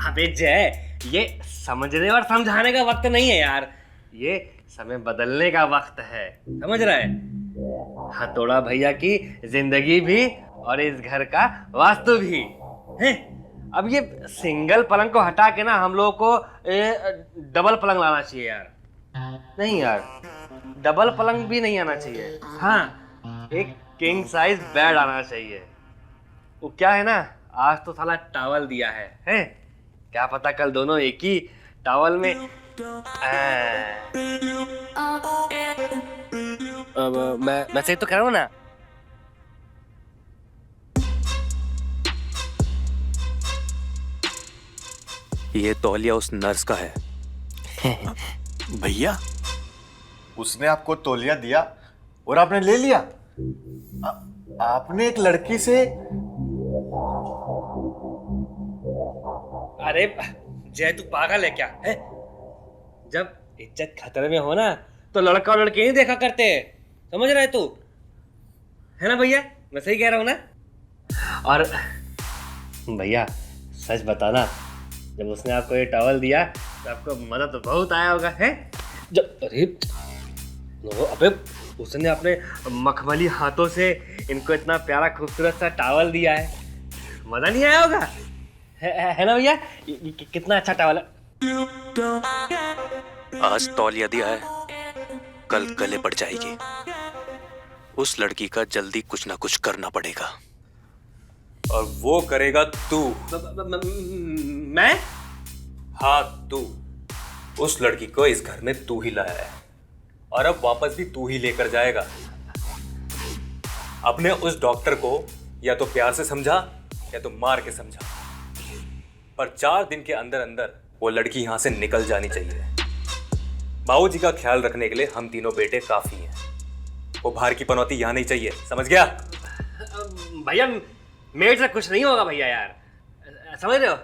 S5: अबे जय, ये समझने और समझाने का वक्त नहीं है यार, ये समय बदलने का वक्त है, समझ रहा है? हथौड़ा भैया की जिंदगी भी और इस घर का वास्तु भी है। अब ये सिंगल पलंग को हटा के ना हम लोगों को डबल पलंग लाना चाहिए यार। नहीं यार, डबल पलंग भी नहीं आना चाहिए, हाँ एक किंग साइज बेड आना चाहिए। वो क्या है ना, आज तो साला टॉवल दिया है? क्या पता कल दोनों एक ही टॉवल में। मैं सही तो कह रहा हूँ ना?
S12: ये तौलिया उस नर्स का है।
S2: भैया उसने आपको तौलिया दिया और आपने ले लिया? आपने एक लड़की से?
S5: अरे जय तू पागल है क्या है? जब इज्जत खतरे में हो ना तो लड़का और लड़की नहीं देखा करते, समझ रहा है तू? है ना भैया, मैं सही कह रहा हूँ ना? और भैया सच बताना, जब उसने आपको ये टॉवल दिया तो आपको मजा तो बहुत आया होगा है? जब अबे उसने अपने मखमली हाथों से इनको इतना प्यारा खूबसूरत सा टॉवल दिया है, मजा नहीं आया होगा? है ना भैया? कितना अच्छा टॉवल है।
S12: आज तौलिया दिया है, कल गले पड़ जाएगी। उस लड़की का जल्दी कुछ ना कुछ करना पड़ेगा, और वो करेगा तू।
S5: मैं?
S12: हाँ तू। उस लड़की को इस घर में तू ही लाया है, और अब वापस भी तू ही लेकर जाएगा। अपने उस डॉक्टर को या तो प्यार से समझा या तो मार के समझा, पर 4 दिन के अंदर अंदर वो लड़की यहां से निकल जानी चाहिए। बाबूजी का ख्याल रखने के लिए हम तीनों बेटे काफी हैं। वो बाहर की पनौती यहां नहीं चाहिए, समझ गया?
S5: भैया मेरे से कुछ नहीं होगा भैया यार, समझ रहे हो?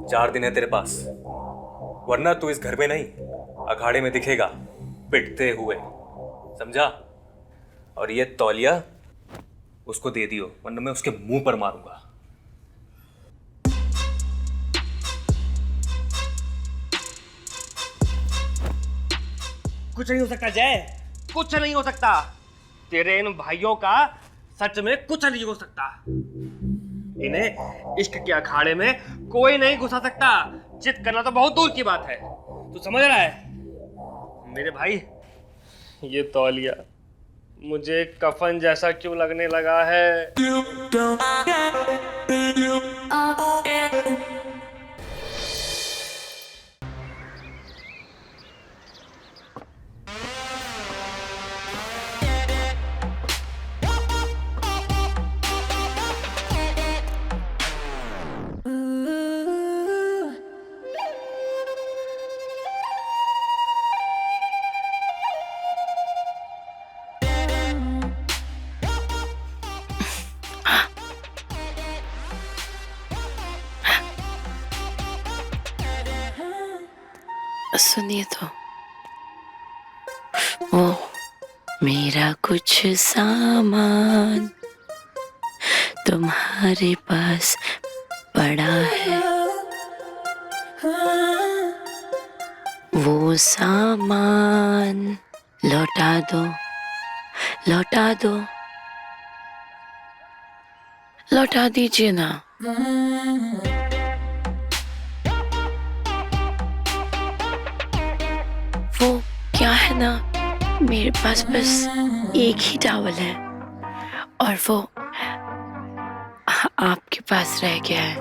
S12: 4 दिन है तेरे पास, वरना तू इस घर में नहीं अखाड़े में दिखेगा पिटते हुए, समझा? और ये तौलिया उसको दे दियो, वरना मैं उसके मुंह पर मारूंगा।
S5: कुछ नहीं हो सकता जय, कुछ नहीं हो सकता। तेरे इन भाइयों का सच में कुछ नहीं हो सकता। इन्हें इश्क के अखाड़े में कोई नहीं घुसा सकता। चित करना तो बहुत दूर की बात है, तू समझ रहा है? मेरे भाई ये तौलिया मुझे कफन जैसा क्यों लगने लगा है?
S8: सुनिए तो, वो मेरा कुछ सामान तुम्हारे पास पड़ा है, वो सामान लौटा दो, लौटा दो, लौटा दीजिए ना। वो क्या है ना, मेरे पास बस एक ही टॉवल है और वो आपके पास रह गया है,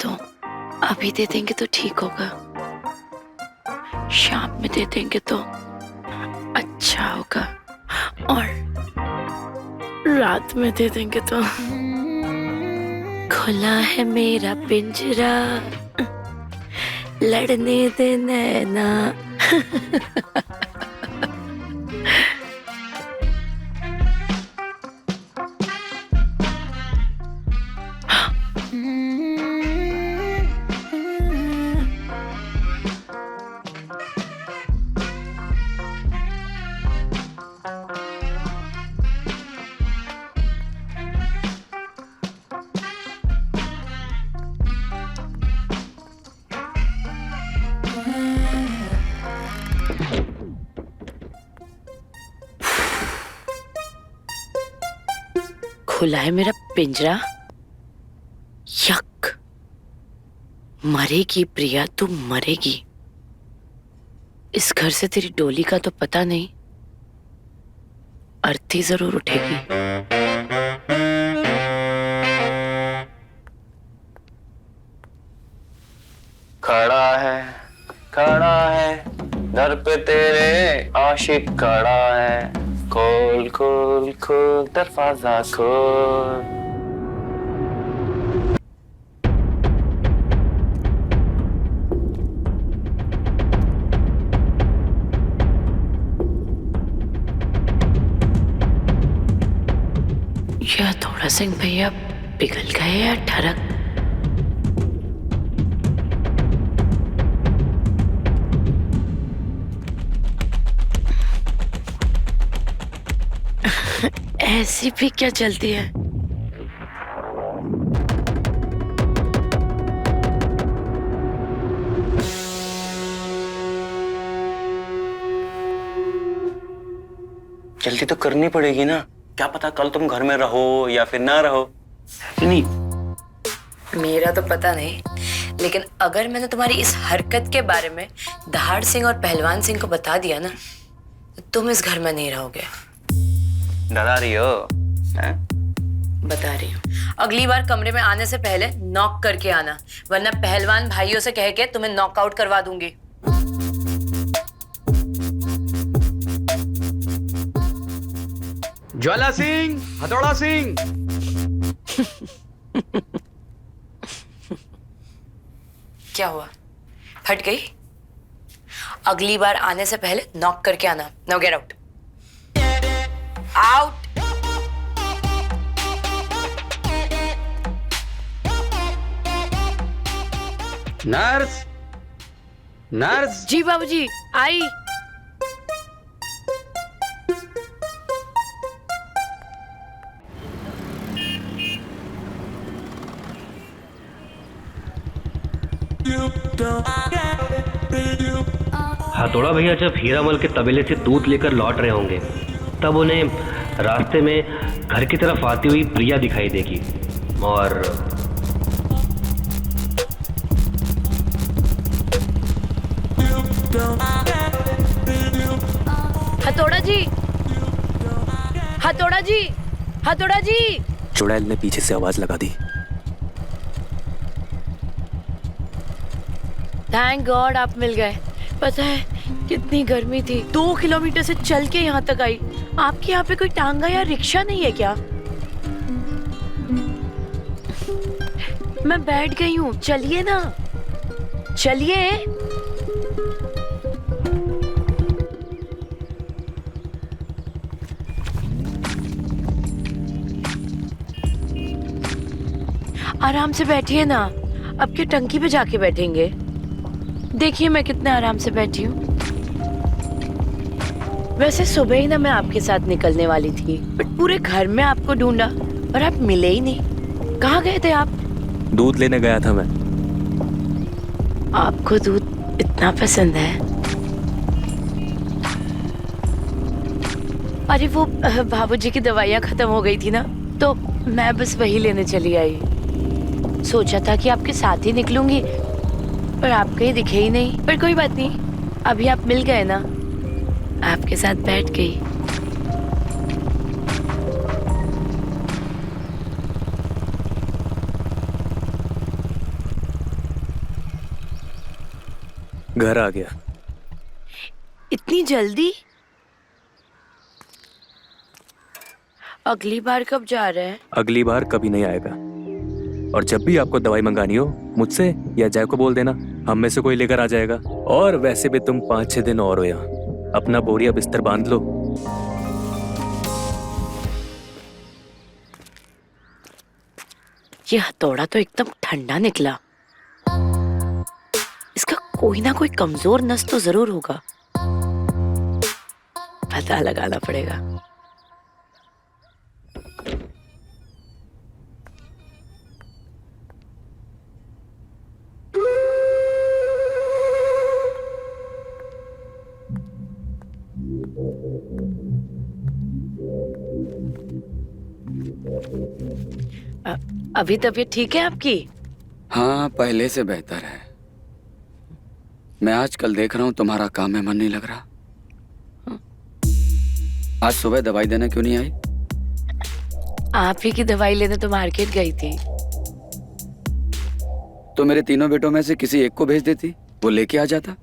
S8: तो अभी दे देंगे तो ठीक होगा, शाम में दे देंगे तो अच्छा होगा, और रात में दे देंगे तो। खुला है मेरा पिंजरा, लड़ने दे नैना। खुला है मेरा पिंजरा, यक। मरेगी प्रिया, तू मरेगी। इस घर से तेरी डोली का तो पता नहीं, अर्थी जरूर उठेगी।
S10: खड़ा है दर पे तेरे आशिक खड़ा है, खोल खोल खोल दरवाजा खोल।
S8: यह थोड़ा सिंह भैया पिघल गए या ठरक? ऐसी भी क्या चलती है?
S10: जल्दी तो करनी पड़ेगी ना, क्या पता कल तुम घर में रहो या फिर ना रहो। नहीं,
S14: मेरा तो पता नहीं, लेकिन अगर मैंने तुम्हारी इस हरकत के बारे में दहाड़ सिंह और पहलवान सिंह को बता दिया ना, तो तुम इस घर में नहीं रहोगे।
S10: डरा रही हो?
S14: बता रही हूँ, अगली बार कमरे में आने से पहले नॉक करके आना, वरना पहलवान भाइयों से कह के तुम्हें नॉकआउट करवा दूंगी।
S7: ज्वाला सिंह, हथौड़ा सिंह।
S14: क्या हुआ, फट गई? अगली बार आने से पहले नॉक करके आना। Now get out. Out.
S7: Nurse, nurse.
S8: जी बाबूजी, आई।
S15: हथौड़ा भैया जब हीरामल के तबेले से दूध लेकर लौट रहे होंगे, तब उन्हें रास्ते में घर की तरफ आती हुई प्रिया दिखाई देगी, और
S8: हथौड़ा जी,
S14: हथौड़ा जी, हथौड़ा जी।
S12: चुड़ैल ने पीछे से आवाज लगा दी।
S14: थैंक गॉड आप मिल गए। पता है कितनी गर्मी थी, 2 किलोमीटर से चल के यहाँ तक आई। आपके यहाँ पे कोई टांगा या रिक्शा नहीं है क्या? मैं बैठ गई हूँ, चलिए ना, चलिए। आराम से बैठिए ना, अब के टंकी पे जाके बैठेंगे। देखिए मैं कितने आराम से बैठी हूँ। वैसे सुबह ही ना मैं आपके साथ निकलने वाली थी, बट पूरे घर में आपको ढूंढा पर आप मिले ही नहीं। कहाँ गए थे आप?
S12: दूध लेने गया था मैं।
S14: आपको दूध इतना पसंद है? अरे वो बाबूजी की दवाइयाँ खत्म हो गई थी ना, तो मैं बस वही लेने चली आई। सोचा था कि आपके साथ ही निकलूंगी, पर आप कहीं दिखे ही नहीं। पर कोई बात नहीं, अभी आप मिल गए ना, आपके साथ बैठ गई।
S12: घर आ गया।
S14: इतनी जल्दी? अगली बार कब जा रहे हैं?
S12: अगली बार कभी नहीं आएगा। और जब भी आपको दवाई मंगानी हो मुझसे या जय को बोल देना, हम में से कोई लेकर आ जाएगा। और वैसे भी तुम 5-6 दिन और हो यहाँ, अपना बोरिया बिस्तर बांध लो।
S14: ये हथौड़ा तो एकदम ठंडा निकला। इसका कोई ना कोई कमजोर नस तो जरूर होगा, पता लगाना पड़ेगा। अभी तबीयत ठीक है आपकी?
S16: हाँ, पहले से बेहतर है। मैं आजकल देख रहा हूँ तुम्हारा काम में मन नहीं लग रहा। आज सुबह दवाई देने क्यों नहीं आई?
S14: आप ही की दवाई लेने तो मार्केट गई थी।
S16: तो मेरे तीनों बेटों में से किसी एक को भेज देती, वो लेके आ जाता।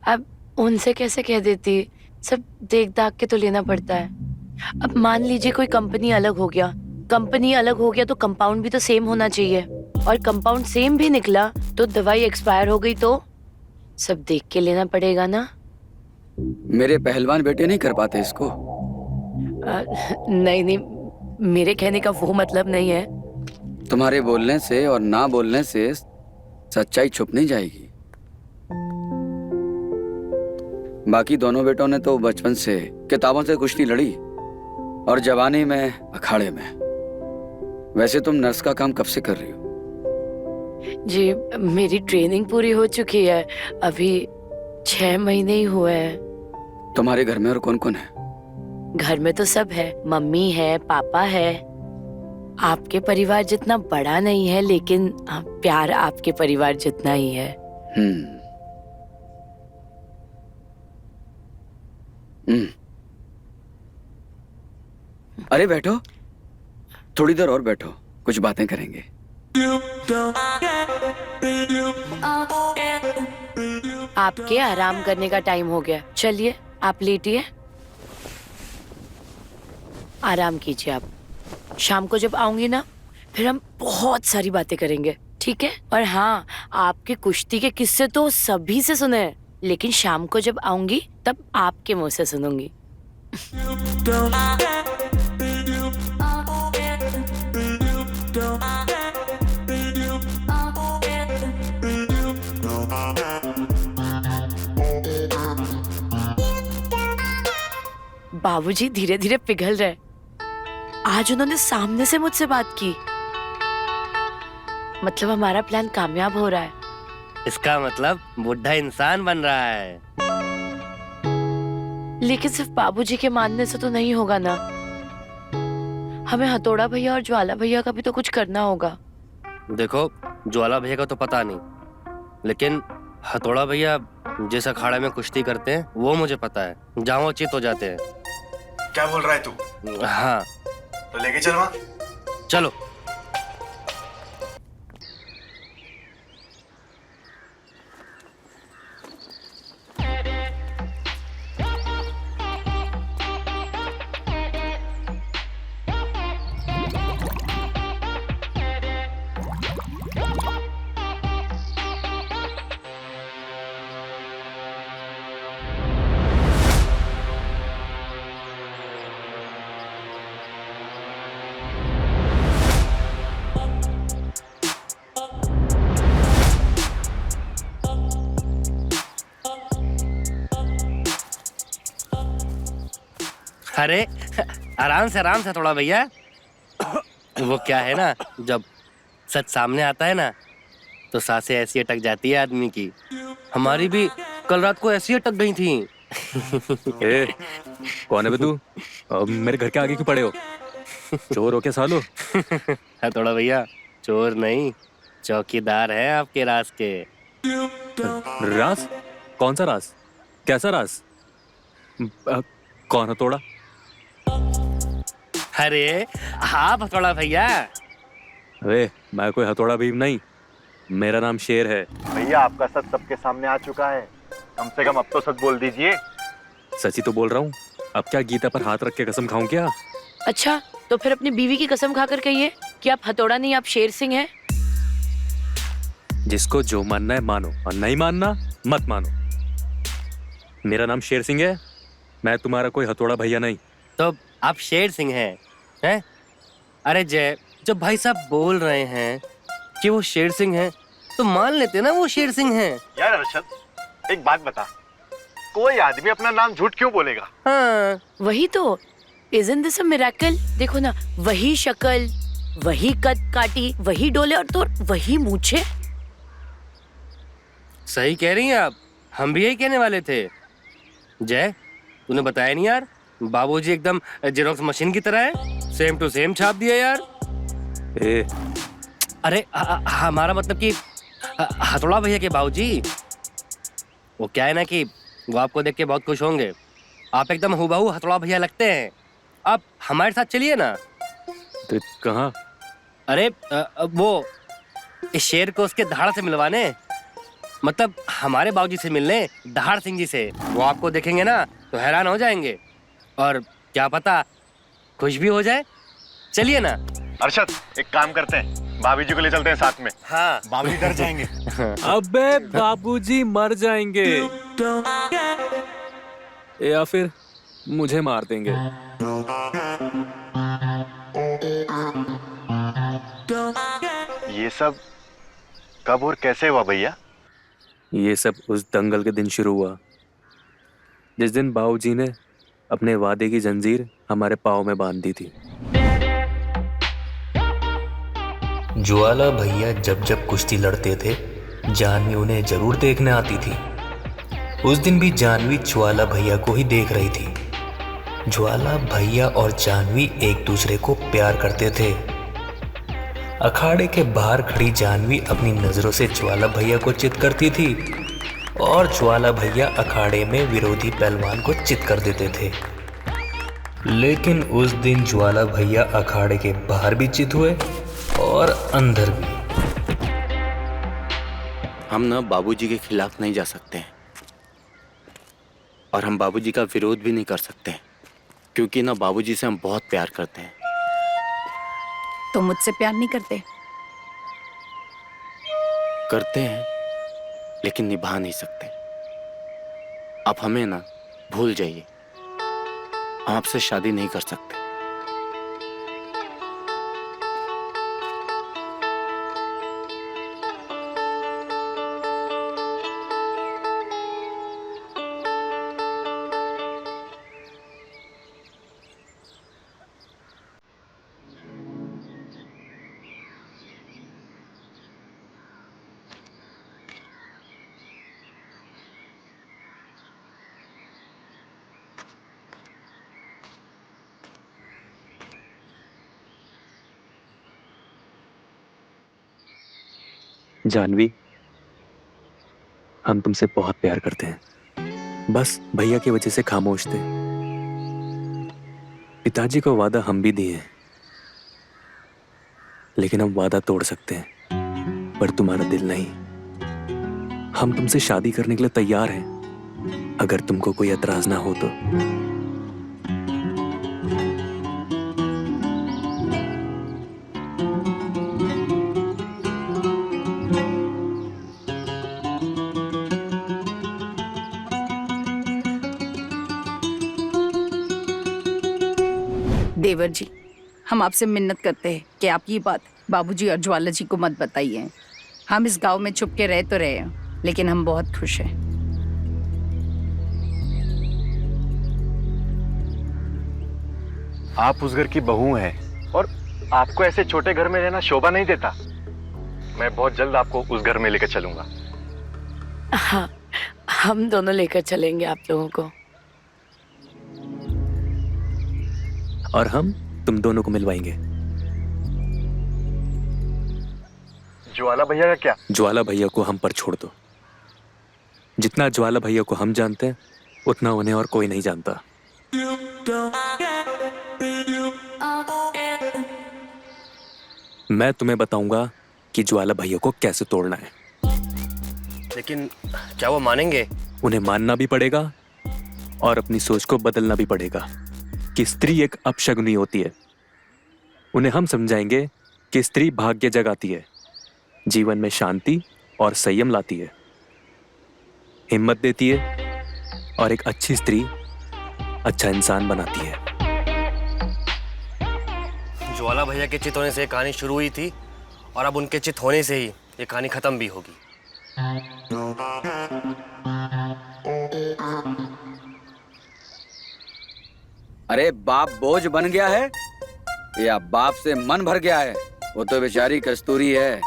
S14: अब उनसे कैसे कह देती, सब देख दाख के तो लेना पड़ता है। अब मान लीजिए कोई कंपनी अलग हो गया, कंपनी अलग हो गया तो कंपाउंड भी तो सेम होना चाहिए, और कंपाउंड सेम भी निकला तो दवाई एक्सपायर हो गई तो सब देख के लेना पड़ेगा ना।
S16: मेरे पहलवान बेटे नहीं कर पाते इसको?
S14: नहीं नहीं, मेरे कहने का वो मतलब नहीं है।
S16: तुम्हारे बोलने से और ना बोलने से सच्चाई छुप नहीं जाएगी। बाकी दोनों बेटों ने तो बचपन से किताबों से कुश्ती लड़ी और जवानी में अखाड़े में। वैसे तुम नर्स का काम कब से कर रही हो?
S14: जी मेरी ट्रेनिंग पूरी हो चुकी है, अभी 6 महीने ही हुए हैं।
S16: तुम्हारे घर में और कौन कौन है?
S14: घर में तो सब है, मम्मी है, पापा है। आपके परिवार जितना बड़ा नहीं है, लेकिन प्यार आपके परिवार जितना ही है।
S16: अरे बैठो, थोड़ी देर और बैठो, कुछ बातें करेंगे।
S14: आपके आराम करने का टाइम हो गया, चलिए आप लेटिए, आराम कीजिए आप। शाम को जब आऊंगी ना, फिर हम बहुत सारी बातें करेंगे, ठीक है? और हाँ, आपके कुश्ती के किस्से तो सभी से सुने हैं, लेकिन शाम को जब आऊंगी तब आपके मुंह से सुनूंगी। बाबूजी धीरे धीरे पिघल रहे। आज उन्होंने सामने से मुझसे बात की, मतलब हमारा प्लान कामयाब हो रहा है।
S5: इसका मतलब बुढ़ा इंसान बन रहा है।
S14: लेकिन सिर्फ बाबूजी के मानने से तो नहीं होगा ना, हमें हथौड़ा भैया और ज्वाला भैया का भी तो कुछ करना होगा।
S5: देखो, ज्वाला भैया का तो पता नहीं, लेकिन हथौड़ा भैया जिस अखाड़े में कुश्ती करते हैं वो मुझे पता है, जहाँ वो चित हो जाते हैं।
S2: क्या बोल रहा है तू?
S5: हाँ
S2: तो लेके चल वहां।
S5: चलो। अरे आराम से थोड़ा भैया। वो क्या है ना, जब सच सामने आता है ना तो सांसें ऐसी अटक जाती है आदमी की। हमारी भी कल रात को ऐसी अटक गई थी।
S12: ए, कौन है बे तू? मेरे घर के आगे क्यों पड़े हो? चोर हो क्या सालो?
S5: थोड़ा भैया चोर नहीं, चौकीदार है आपके राज के।
S12: राज? कौन सा राज? कैसा राज? कौन हथौड़ा?
S5: अरे आप हथौड़ा भैया।
S12: अरे मैं कोई हथौड़ा भीम नहीं, मेरा नाम शेर है।
S2: भैया आपका सच सबके सामने आ चुका है, कम से कम अब तो सच बोल दीजिए।
S12: सच ही तो बोल रहा हूँ, अब क्या गीता पर हाथ रख के कसम खाऊं क्या?
S8: अच्छा तो फिर अपनी बीवी की कसम खाकर कहिए कि आप हथौड़ा नहीं, आप शेर सिंह हैं।
S12: जिसको जो मानना है मानो, और नहीं मानना मत मानो। मेरा नाम शेर सिंह है, मैं तुम्हारा कोई हथौड़ा भैया नहीं।
S5: तो आप शेर सिंह हैं? अरे जय, जब भाई साहब बोल रहे हैं कि वो शेर सिंह हैं तो मान लेते ना वो शेर सिंह हैं।
S2: यार अरशद एक बात बता, कोई आदमी अपना नाम झूठ क्यों बोलेगा?
S8: हाँ वही तो, Isn't this a miracle? देखो ना, वही शक्ल, वही कद काटी, वही डोले और तो वही मूछे।
S5: सही कह रही हैं आप, हम भी यही कहने वाले थे। जय तूने बताया नहीं यार, बाबूजी एकदम जेरोक्स मशीन की तरह है, सेम टू सेम छाप दिया यार। अरे हमारा मतलब कि हथौड़ा भैया के बाबूजी, वो क्या है ना कि वो आपको देख के बहुत खुश होंगे। आप एकदम हूबहू हथौड़ा भैया लगते हैं। आप हमारे साथ चलिए ना।
S12: तो कहाँ?
S5: अरे वो इस शेर को उसके दहाड़ से मिलवाने, मतलब हमारे बाबूजी से मिलने, दहाड़ सिंह जी से। वो आपको देखेंगे ना तो हैरान हो जाएंगे, और क्या पता खुश भी हो जाए। चलिए ना।
S2: अरशद एक काम करते हैं, भाभी जी को ले चलते हैं साथ में।
S5: हाँ
S2: भाभी डर जाएंगे।
S12: अबे बाबूजी मर जाएंगे या फिर मुझे मार देंगे।
S2: ये सब कब और कैसे हुआ भैया?
S12: ये सब उस दंगल के दिन शुरू हुआ, जिस दिन बाबूजी ने अपने वादे की जंजीर हमारे पाँव में बांध दी थी।
S17: ज्वाला भैया जब जब कुश्ती लड़ते थे, जानवी उन्हें जरूर देखने आती थी। उस दिन भी जानवी ज्वाला भैया को ही देख रही थी। ज्वाला भैया और जानवी एक दूसरे को प्यार करते थे। अखाड़े के बाहर खड़ी जानवी अपनी नजरों से ज्वाला भैया को चित करती थी, और ज्वाला भैया अखाड़े में विरोधी पहलवान को चित कर देते थे। लेकिन उस दिन ज्वाला भैया अखाड़े के बाहर भी चित हुए और अंदर भी।
S6: हम ना बाबूजी के खिलाफ नहीं जा सकते हैं, और हम बाबूजी का विरोध भी नहीं कर सकते हैं, क्योंकि ना बाबूजी से हम बहुत प्यार करते हैं।
S18: तो मुझसे प्यार नहीं करते?
S6: करते हैं लेकिन निभा नहीं सकते। आप हमें ना भूल जाइए, हम आपसे शादी नहीं कर सकते।
S12: जानवी, हम तुमसे बहुत प्यार करते हैं, बस भैया की वजह से खामोश थे। पिताजी को वादा हम भी दिए, लेकिन हम वादा तोड़ सकते हैं, पर तुम्हारा दिल नहीं। हम तुमसे शादी करने के लिए तैयार हैं, अगर तुमको कोई एतराज ना हो तो।
S18: देवर जी, हम आपसे मिन्नत करते हैं कि आप ये बात बाबूजी और ज्वाला जी को मत बताइए। हम इस गांव में छुप के रह तो रहे हैं, लेकिन हम बहुत खुश हैं।
S2: आप उस घर की बहू हैं और आपको ऐसे छोटे घर में रहना शोभा नहीं देता। मैं बहुत जल्द आपको उस घर में लेकर चलूंगा।
S14: हाँ, हम दोनों लेकर चलेंगे आप लोगों को।
S12: और हम तुम दोनों को मिलवाएंगे।
S2: ज्वाला भैया का क्या?
S12: ज्वाला भैया को हम पर छोड़ दो। जितना ज्वाला भैया को हम जानते हैं, उतना उन्हें और कोई नहीं जानता। मैं तुम्हें बताऊंगा कि ज्वाला भैया को कैसे तोड़ना है।
S9: लेकिन क्या वो मानेंगे?
S12: उन्हें मानना भी पड़ेगा और अपनी सोच को बदलना भी पड़ेगा कि स्त्री एक अपशगुनी होती है। उन्हें हम समझाएंगे कि स्त्री भाग्य जगाती है, जीवन में शांति और संयम लाती है, हिम्मत देती है और एक अच्छी स्त्री अच्छा इंसान बनाती है।
S9: ज्वाला भैया के चित होने से कहानी शुरू हुई थी और अब उनके चित होने से ही ये कहानी खत्म भी होगी।
S16: अरे बाप बोझ बन गया है या बाप से मन भर गया है? वो तो बेचारी कस्तूरी है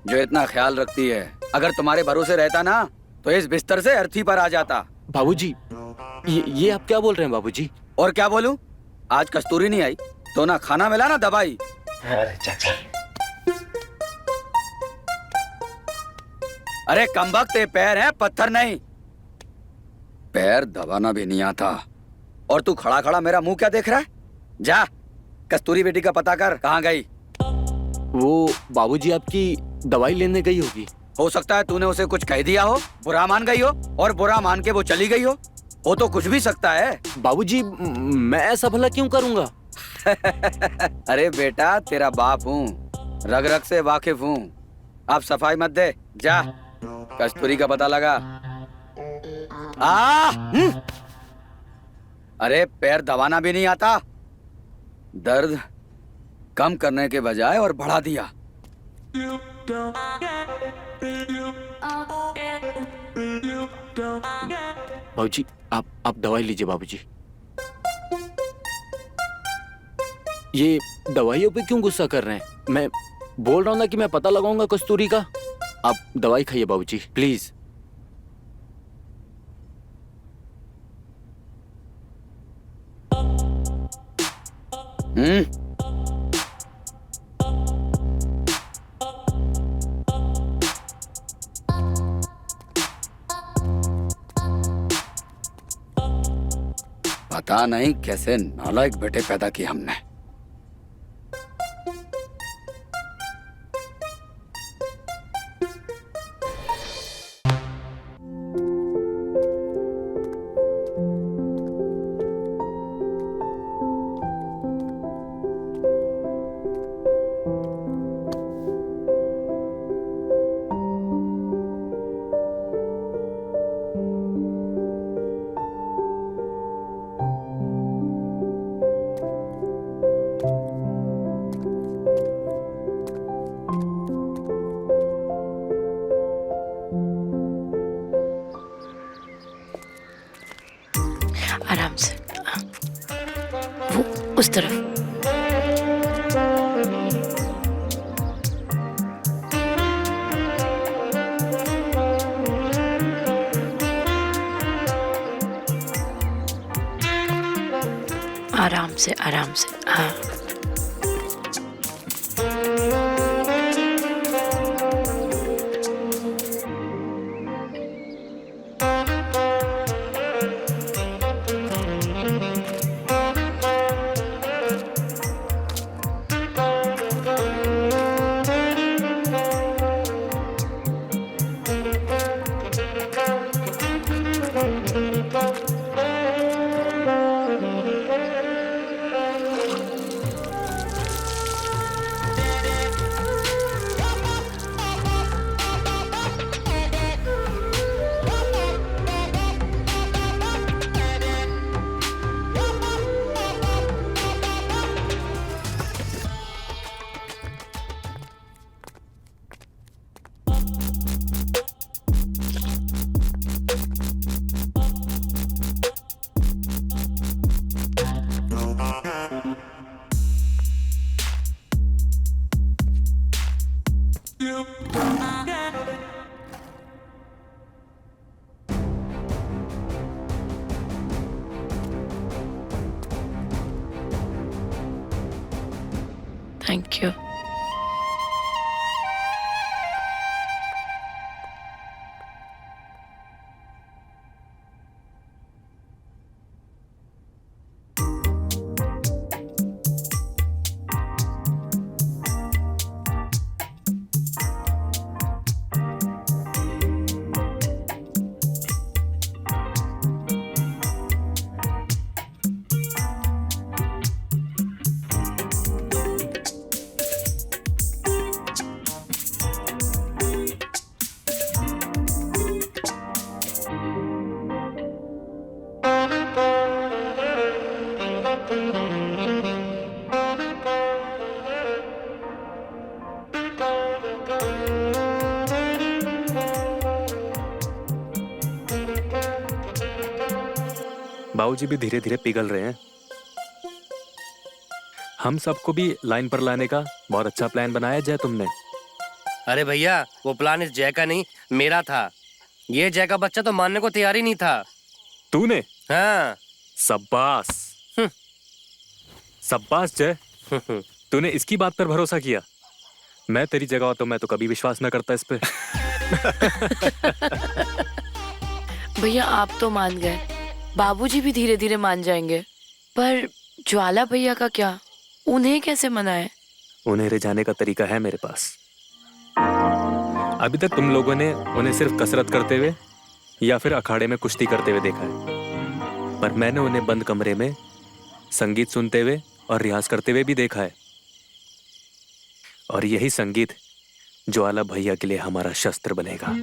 S16: जो इतना ख्याल रखती है। अगर तुम्हारे भरोसे रहता ना तो इस बिस्तर से अर्थी पर आ जाता।
S6: बाबूजी, ये आप क्या बोल रहे हैं बाबूजी?
S16: और क्या बोलूं? आज कस्तूरी नहीं आई तो ना खाना मिला ना दवाई।
S10: अरे चाचा,
S16: अरे कमबख्त ये पैर है, पत्थर नहीं। पैर दबाना भी नहीं आता और तू खड़ा खड़ा मेरा मुंह क्या देख रहा है? जा कस्तूरी बेटी का पता कर, कहाँ गई?
S6: वो बाबूजी आपकी दवाई लेने गई होगी।
S16: हो सकता है तूने उसे कुछ कह दिया हो, बुरा मान गई हो और बुरा मान के वो चली गई हो तो कुछ भी सकता है।
S6: बाबूजी, मैं ऐसा भला क्यों करूंगा?
S16: अरे बेटा, तेरा बाप हूँ, रग रग से वाकिफ हूँ। अब सफाई मत दे, जा कस्तूरी का पता लगा। अरे पैर दबाना भी नहीं आता, दर्द कम करने के बजाय और बढ़ा दिया।
S6: बाबूजी, आप दवाई लीजिए बाबूजी। ये दवाइयों पे क्यों गुस्सा कर रहे हैं? मैं बोल रहा हूँ ना कि मैं पता लगाऊंगा कस्तूरी का। आप दवाई खाइए बाबूजी, प्लीज।
S16: पता नहीं कैसे नालायक बेटे पैदा किए हमने।
S8: आराम से, वो उस तरफ। आराम से, आराम से। हाँ, थैंक यू।
S12: बाबूजी भी धीरे धीरे पिघल रहे हैं। हम सबको भी लाइन पर लाने का बहुत अच्छा प्लान बनाया जय तुमने।
S5: अरे भैया, वो प्लान इस जय का नहीं, मेरा था। ये जय का बच्चा तो मानने को तैयार ही नहीं था।
S12: तूने?
S5: हाँ।
S12: शाबाश शाबाश जय, तूने इसकी बात पर भरोसा किया। मैं तेरी जगह हो तो मैं तो कभी विश्वास न करता इस पे।
S8: भैया आप तो मान गए, बाबूजी भी धीरे धीरे मान जाएंगे, पर ज्वाला भैया का क्या? उन्हें कैसे मनाएं?
S12: उन्हें रिझाने का तरीका है मेरे पास। अभी तक तुम लोगों ने उन्हें सिर्फ कसरत करते हुए या फिर अखाड़े में कुश्ती करते हुए देखा है, पर मैंने उन्हें बंद कमरे में संगीत सुनते हुए और रियाज करते हुए भी देखा है। और यही संगीत ज्वाला भैया के लिए हमारा शस्त्र बनेगा।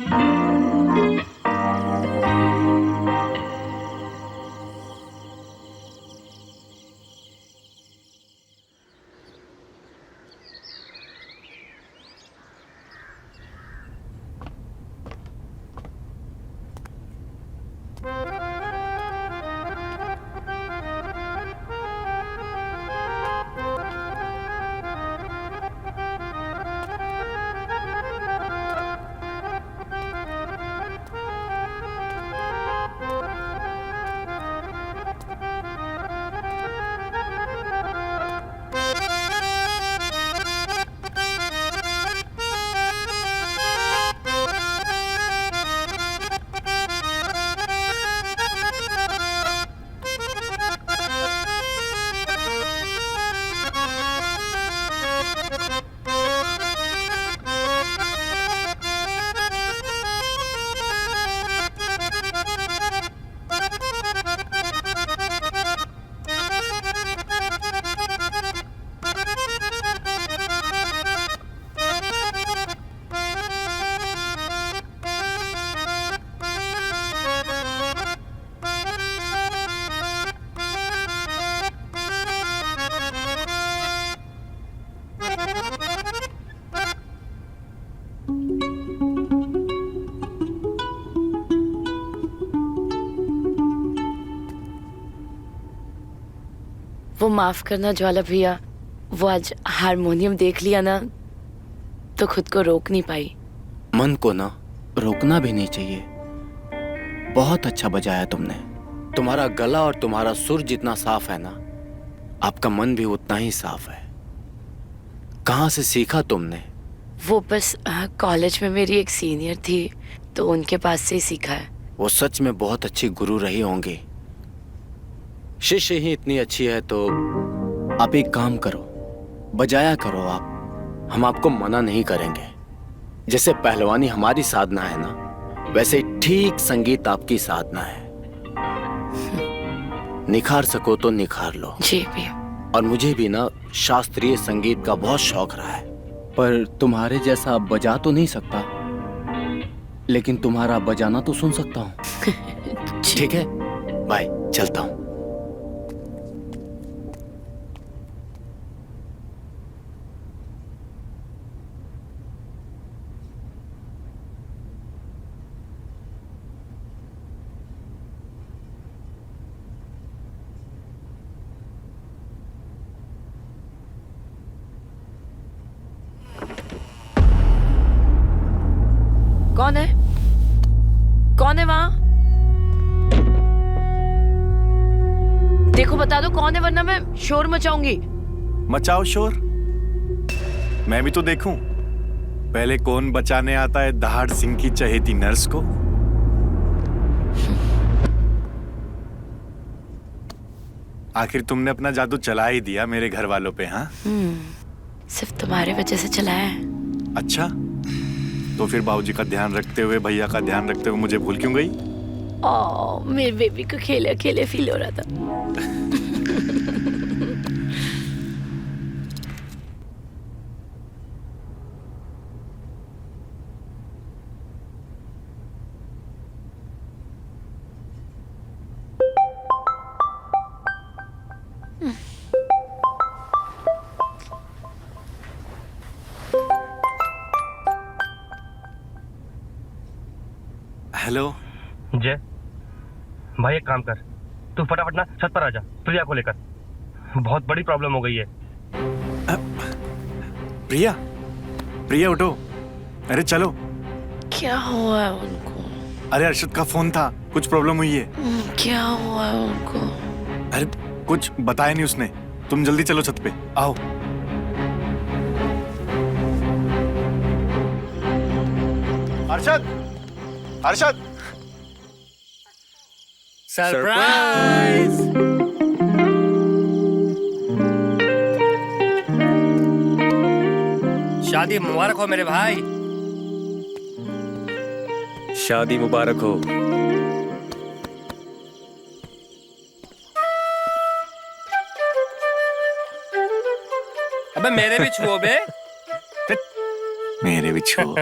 S8: वो माफ करना ज्वाला भैया, वो आज हारमोनियम देख लिया ना तो खुद को रोक नहीं पाई।
S6: मन को ना रोकना भी नहीं चाहिए। बहुत अच्छा बजाया तुमने। तुम्हारा गला और तुम्हारा सुर जितना साफ है ना, आपका मन भी उतना ही साफ है। कहाँ से सीखा तुमने?
S8: वो बस कॉलेज में मेरी एक सीनियर थी तो उनके पास से ही सीखा है।
S6: वो सच में बहुत अच्छी गुरु रही होंगी। शिष्य ही इतनी अच्छी है तो आप एक काम करो, बजाया करो आप। हम आपको मना नहीं करेंगे। जैसे पहलवानी हमारी साधना है ना, वैसे ठीक संगीत आपकी साधना है। निखार सको तो निखार लो।
S8: जी भैया।
S6: और मुझे भी ना शास्त्रीय संगीत का बहुत शौक रहा है, पर तुम्हारे जैसा बजा तो नहीं सकता, लेकिन तुम्हारा बजाना तो सुन सकता हूँ। ठीक है, बाय, चलता हूँ।
S8: कौन है? कौन है वहां? देखो बता दो कौन है, वरना मैं शोर मचाऊंगी।
S2: मचाओ शोर। मैं भी तो देखूं पहले कौन बचाने आता है दहाड़ सिंह की चहेती नर्स को। आखिर तुमने अपना जादू चला ही दिया मेरे घर वालों पे। हाँ,
S8: सिर्फ तुम्हारे वजह से चला है।
S2: अच्छा, तो फिर बाबूजी का ध्यान रखते हुए, भैया का ध्यान रखते हुए मुझे भूल क्यों गई?
S8: मेरे बेबी को अकेले अकेले फील हो रहा था।
S2: हेलो
S15: जय भाई, एक काम कर, तू फटाफट ना छत पर आ जा प्रिया को लेकर। बहुत बड़ी प्रॉब्लम हो गई है।
S2: प्रिया, प्रिया उठो, अरे चलो।
S8: क्या हुआ है उनको?
S2: अरे अर्शद का फोन था, कुछ प्रॉब्लम हुई है।
S8: क्या हुआ है उनको?
S2: अरे कुछ बताया नहीं उसने, तुम जल्दी चलो छत पे, आओ। अर्शद, अर्शद,
S5: सरप्राइज! शादी मुबारक हो मेरे भाई।
S12: शादी मुबारक हो।
S5: अबे मेरे भी छुओ बे।
S2: मेरे भी छुओ।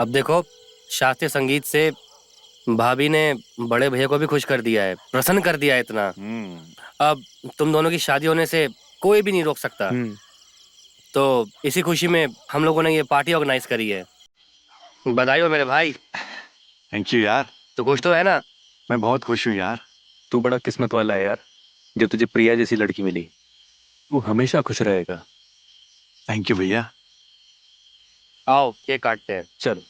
S5: अब देखो, शास्त्रीय संगीत से भाभी ने बड़े भैया को भी खुश कर दिया है, प्रसन्न कर दिया है इतना। अब तुम दोनों की शादी होने से कोई भी नहीं रोक सकता। तो इसी खुशी में हम लोगों ने ये पार्टी ऑर्गेनाइज करी है। बधाई हो मेरे भाई।
S2: थैंक यू यार।
S5: तो खुश तो है ना?
S2: मैं बहुत खुश हूँ यार।
S12: तू बड़ा किस्मत वाला है यार, जो तुझे प्रिया जैसी लड़की मिली। तू हमेशा खुश रहेगा।
S2: थैंक यू भैया।
S5: आओ केक काटते हैं।
S12: चलो।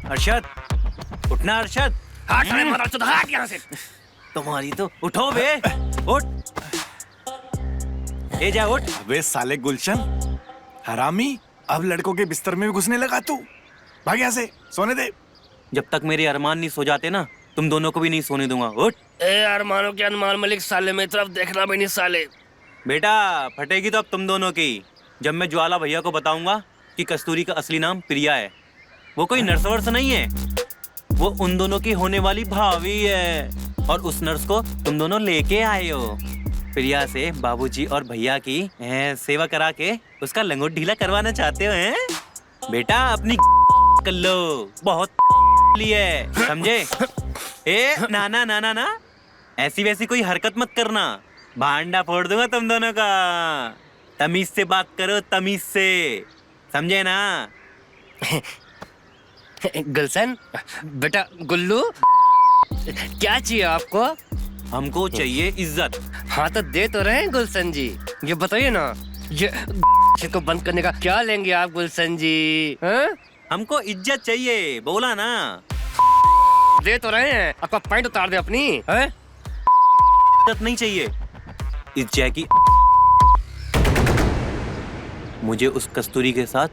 S11: अरशद, उठना अरशद।
S5: हाँ साले मदरचोद, हट यहाँ से।
S11: तुम्हारी तो उठो बे, उठ। ए जा उठ।
S2: अबे साले गुलशन, हरामी, अब लड़कों के बिस्तर में भी घुसने लगा तू। भाग यहाँ से, सोने दे।
S11: जब तक मेरे अरमान नहीं सो जाते ना, तुम दोनों को भी नहीं सोने दूंगा। उठ।
S5: ए अरमानों के अनमान मलिक साले, मेरी तरफ देखना भी नहीं साले।
S11: बेटा फटेगी तो अब तुम दोनों की, जब मैं ज्वाला भैया को बताऊंगा कि कस्तूरी का असली नाम प्रिया है। वो कोई नर्स वर्स नहीं है, वो उन दोनों की होने वाली भाभी है। और उस नर्स को तुम दोनों लेके आए हो। प्रिया से बाबूजी और भैया की सेवा करा के उसका लंगोट ढीला करवाना चाहते हो हैं? बेटा अपनी कर लो, बहुत ली है, समझे? ए ना ना ना ना ना, ऐसी वैसी कोई हरकत मत करना, भांडा फोड़ दूंगा तुम दोनों का। तमीज से बात करो, तमीज से, समझे ना?
S5: गुलशन बेटा, गुल्लू क्या चाहिए आपको?
S11: हमको चाहिए इज्जत।
S5: हाँ तो दे तो रहे हैं गुलशन जी, ये बताइए ना, ये को बंद करने का क्या लेंगे आप गुलशन जी?
S11: हमको इज्जत चाहिए, बोला ना।
S5: दे तो रहे हैं, आपका पैंट उतार दे अपनी।
S11: इज्जत नहीं चाहिए, इज्जत की। मुझे उस कस्तूरी के साथ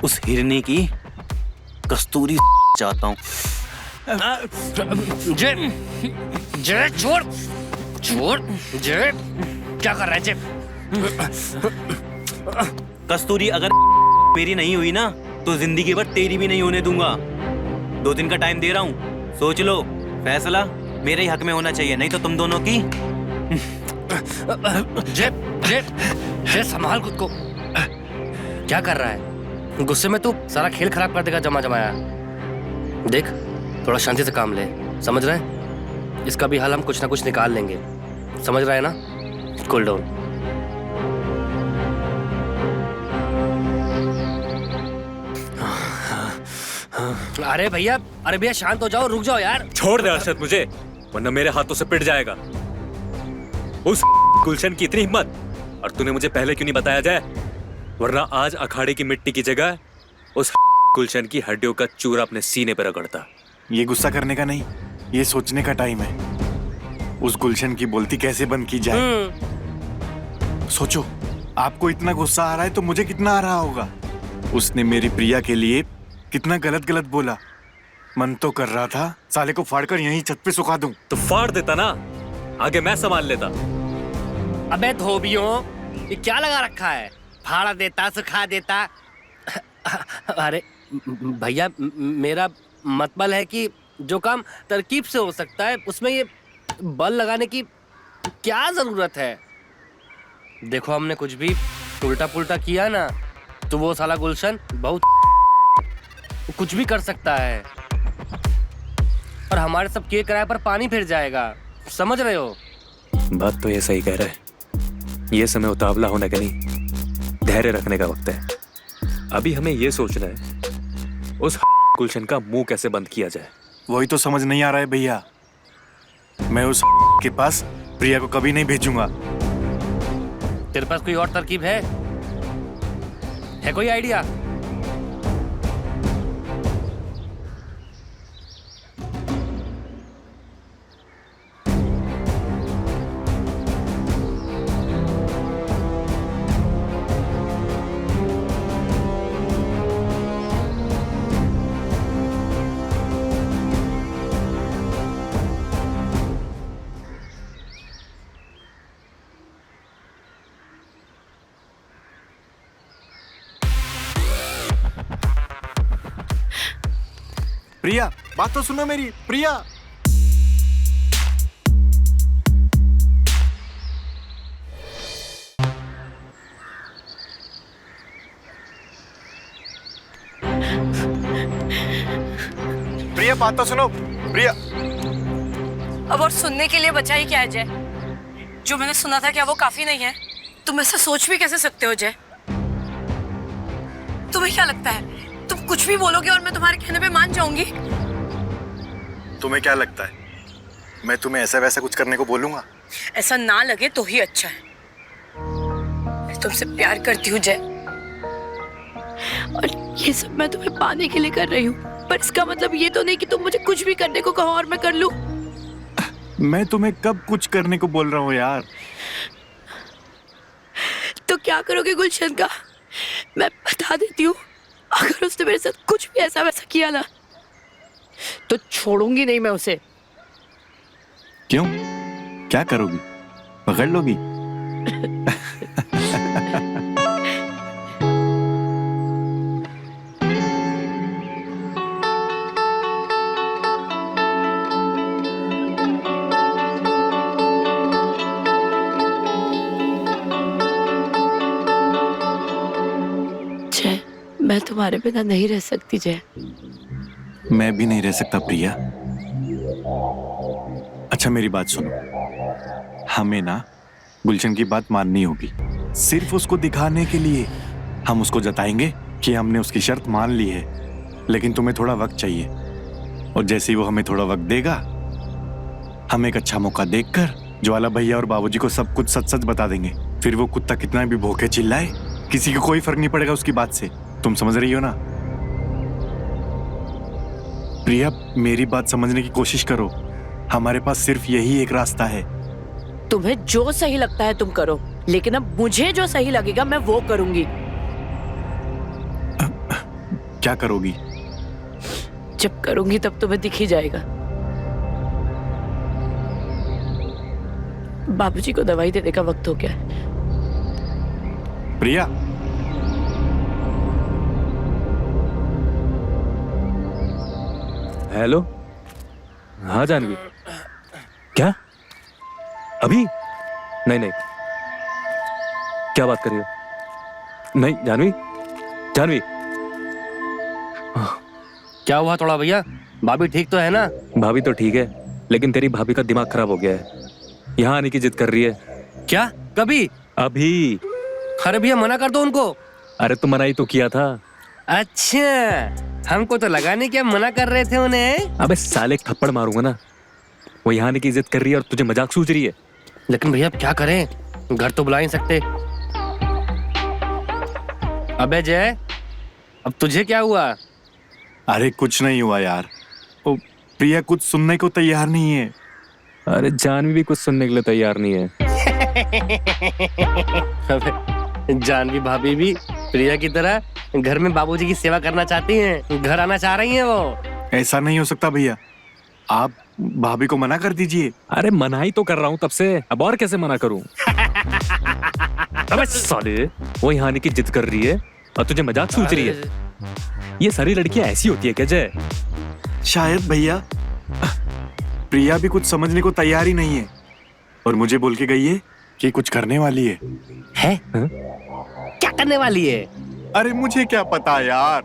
S11: उस हिरनी की कस्तूरी चाहता हूँ।
S5: जय जय छोड़ छोड़ जय, क्या कर रहा है जय?
S6: कस्तूरी अगर मेरी नहीं हुई ना तो जिंदगी भर तेरी भी नहीं होने दूंगा। 2 दिन का टाइम दे रहा हूँ, सोच लो, फैसला मेरे ही हक में होना चाहिए, नहीं तो तुम दोनों की।
S5: जय जय जय, संभाल खुद को। क्या कर रहा है? गुस्से में तू सारा खेल खराब कर देगा जमा जमाया। देख, थोड़ा शांति से काम ले, समझ रहा है? इसका भी हल हम कुछ ना कुछ निकाल लेंगे, समझ रहा है ना? Cool down. अरे भैया शांत हो जाओ, रुक जाओ यार।
S12: छोड़ दे अरशद मुझे, वरना मेरे हाथों से पिट जाएगा। उस गुलशन की इतनी हिम्मत, और तूने मुझे पहले क्यों नहीं बताया जाए? वरना आज अखाड़े की मिट्टी की जगह उस गुलशन की हड्डियों का चूरा अपने सीने पर रगड़ता।
S2: ये गुस्सा करने का नहीं, ये सोचने का टाइम है। उस गुलशन की बोलती कैसे बंद की जाए। सोचो, आपको इतना गुस्सा आ रहा है तो मुझे कितना आ रहा होगा। उसने मेरी प्रिया के लिए कितना गलत गलत बोला। मन तो कर रहा था साले को फाड़कर यहीं छत पे सुखा दूं।
S12: तो फाड़ देता ना, आगे मैं संभाल लेता।
S5: अबे धोबियों, ये क्या लगा रखा है? फाड़ा देता, सुखा देता। अरे भैया, मेरा मतलब है कि जो काम तरकीब से हो सकता है उसमें ये बल लगाने की क्या जरूरत है? देखो, हमने कुछ भी उल्टा पुल्टा किया ना तो वो साला गुलशन बहुत कुछ भी कर सकता है, और हमारे सब के किराए पर पानी फिर जाएगा, समझ रहे हो?
S12: बात तो ये सही कह रहा है। ये समय उतावला होने का नहीं, धैर्य रखने का वक्त है। अभी हमें ये सोचना है उस गुलशन का मुंह कैसे बंद किया जाए।
S2: वही तो समझ नहीं आ रहा है भैया। मैं उस के पास प्रिया को कभी नहीं भेजूंगा।
S5: तेरे पास कोई और तरकीब है कोई आइडिया?
S2: प्रिया, बात तो सुनो मेरी। प्रिया, प्रिया बात तो सुनो। प्रिया,
S14: अब और सुनने के लिए बचा ही क्या है जय? जो मैंने सुना था क्या वो काफी नहीं है? तुम ऐसा सोच भी कैसे सकते हो जय? तुम्हें क्या लगता है तुम कुछ भी बोलोगे और मैं तुम्हारे कहने पे मान जाऊंगी?
S2: तुम्हें क्या लगता है मैं तुम्हें ऐसा वैसा कुछ करने को बोलूंगा?
S14: ऐसा ना लगे तो ही अच्छा है। मैं तुमसे प्यार करती हूँ जय, और ये सब मैं तुम्हें पाने के लिए कर रही हूँ, पर इसका मतलब ये तो नहीं कि तुम मुझे कुछ भी करने को कहो और मैं कर लूं।
S2: मैं तुम्हें कब कुछ करने को बोल रहा हूँ यार?
S14: तो क्या करोगे गुलशन का? मैं बता देती हूँ, अगर उसने मेरे साथ कुछ भी ऐसा वैसा किया ना तो छोड़ूंगी नहीं मैं उसे।
S2: क्यों? क्या करोगी? पकड़ लोगी?
S14: जय, मैं तुम्हारे बिना नहीं रह सकती जय।
S2: मैं भी नहीं रह सकता प्रिया। अच्छा मेरी बात सुनो, हमें ना गुलशन की बात माननी होगी। सिर्फ उसको दिखाने के लिए हम उसको जताएंगे कि हमने उसकी शर्त मान ली है, लेकिन तुम्हें थोड़ा वक्त चाहिए। और जैसे ही वो हमें थोड़ा वक्त देगा, हम एक अच्छा मौका देखकर ज्वाला भैया और बाबूजी को सब कुछ सच सच बता देंगे। फिर वो कुत्ता कितना भी भौंके चिल्लाए, किसी को कोई फर्क नहीं पड़ेगा उसकी बात से। तुम समझ रही हो ना? प्रिया, मेरी बात समझने की कोशिश करो। हमारे पास सिर्फ यही एक रास्ता है।
S14: तुम्हें जो सही लगता है तुम करो, लेकिन अब मुझे जो सही लगेगा मैं वो करूंगी।
S2: क्या करोगी?
S8: जब करूंगी तब तुम्हें दिख ही जाएगा। बाबूजी को दवाई देने का वक्त हो गया है।
S2: प्रिया,
S12: हेलो। हाँ जानवी। क्या अभी? नहीं नहीं, क्या बात कर रही हो? नहीं जानवी, जानवी।
S5: क्या हुआ थोड़ा भैया? भाभी ठीक तो है ना?
S12: भाभी तो ठीक है, लेकिन तेरी भाभी का दिमाग खराब हो गया है। यहाँ आने की जिद कर रही है।
S5: क्या? कभी?
S12: अभी।
S5: अरे भैया मना कर दो उनको।
S12: अरे तुम मना ही तो किया था।
S5: अच्छा, हमको तो लगा नहीं कि हम मना कर रहे थे उन्हें।
S12: अबे साले, एक थप्पड़ मारूंगा ना। वो यहाँ आने की इज्जत कर रही है और तुझे मजाक सूझ रही है।
S5: लेकिन भैया क्या करें, घर तो बुला ही सकते। अबे जय, अब तुझे क्या हुआ?
S2: अरे कुछ नहीं हुआ यार। ओ, प्रिया कुछ सुनने को तैयार नहीं है।
S12: अरे जानवी भी कुछ सुनने के लिए तैयार नहीं है।
S5: अबे जानवी भाभी भी प्रिया की तरह घर में बाबूजी की सेवा करना चाहती हैं, घर आना चाह रही हैं वो।
S2: ऐसा नहीं हो सकता भैया, आप भाभी को मना कर दीजिए।
S12: अरे मना ही तो कर रहा हूँ तब से, अब और कैसे मना करूँ? अबे साले, वो यहाँ आने की जिद कर रही है और तुझे मजाक सूझ रही है। ये सारी लड़कियां ऐसी होती है क्या जय?
S2: शायद भैया, प्रिया भी कुछ समझने को तैयार ही नहीं है और मुझे बोल के गई है कि कुछ करने वाली है।
S5: हैं? क्या करने वाली है?
S2: अरे मुझे क्या पता यार।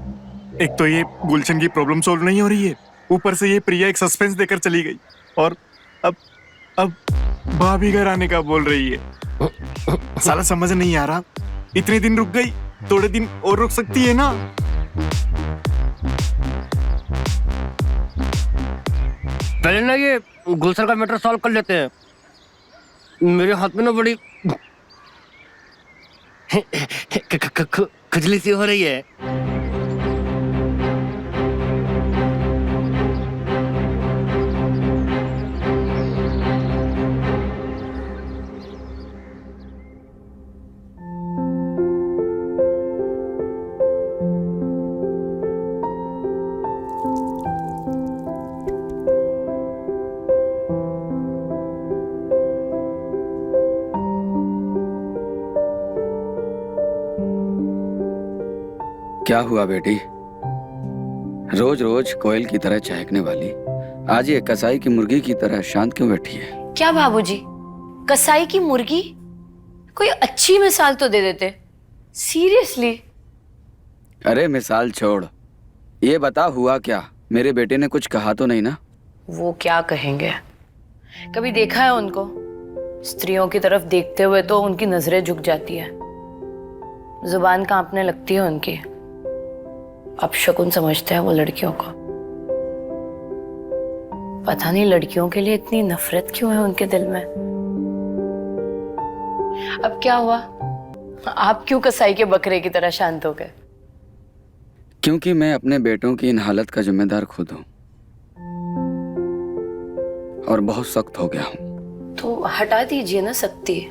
S2: एक तो ये गुलशन की प्रॉब्लम सॉल्व नहीं हो रही है, ऊपर से ये प्रिया एक सस्पेंस देकर चली गई और अब भाभी घर आने का बोल रही है। साला समझ नहीं आ रहा। इतने दिन रुक गई, थोड़े दिन और रुक सकती है ना।
S5: पहले ना ये गुलशन का मैटर सॉल्व कर लेते हैं। मेरे हाथ में ना बड़ी खुजली सी हो रही है।
S16: क्या हुआ बेटी? रोज रोज कोयल की तरह चहकने वाली आज ये कसाई की मुर्गी की तरह शांत क्यों बैठी है?
S14: क्या बाबूजी, कसाई की मुर्गी? कोई अच्छी मिसाल तो दे देते। सीरियसली?
S16: अरे मिसाल छोड़, ये बता हुआ क्या? मेरे बेटे ने कुछ कहा तो नहीं ना?
S14: वो क्या कहेंगे? कभी देखा है उनको? स्त्रियों की तरफ देखते हुए तो उनकी नजरें झुक जाती है, जुबान कांपने लगती है उनकी। अब शकुन समझते हैं वो लड़कियों को। पता नहीं लड़कियों के लिए इतनी नफरत क्यों है उनके दिल में। अब क्या हुआ? आप क्यों कसाई के बकरे की तरह शांत हो गए?
S16: क्योंकि मैं अपने बेटों की इन हालत का जिम्मेदार खुद हूं और बहुत सख्त हो गया हूं।
S14: तो हटा दीजिए ना सख्ती,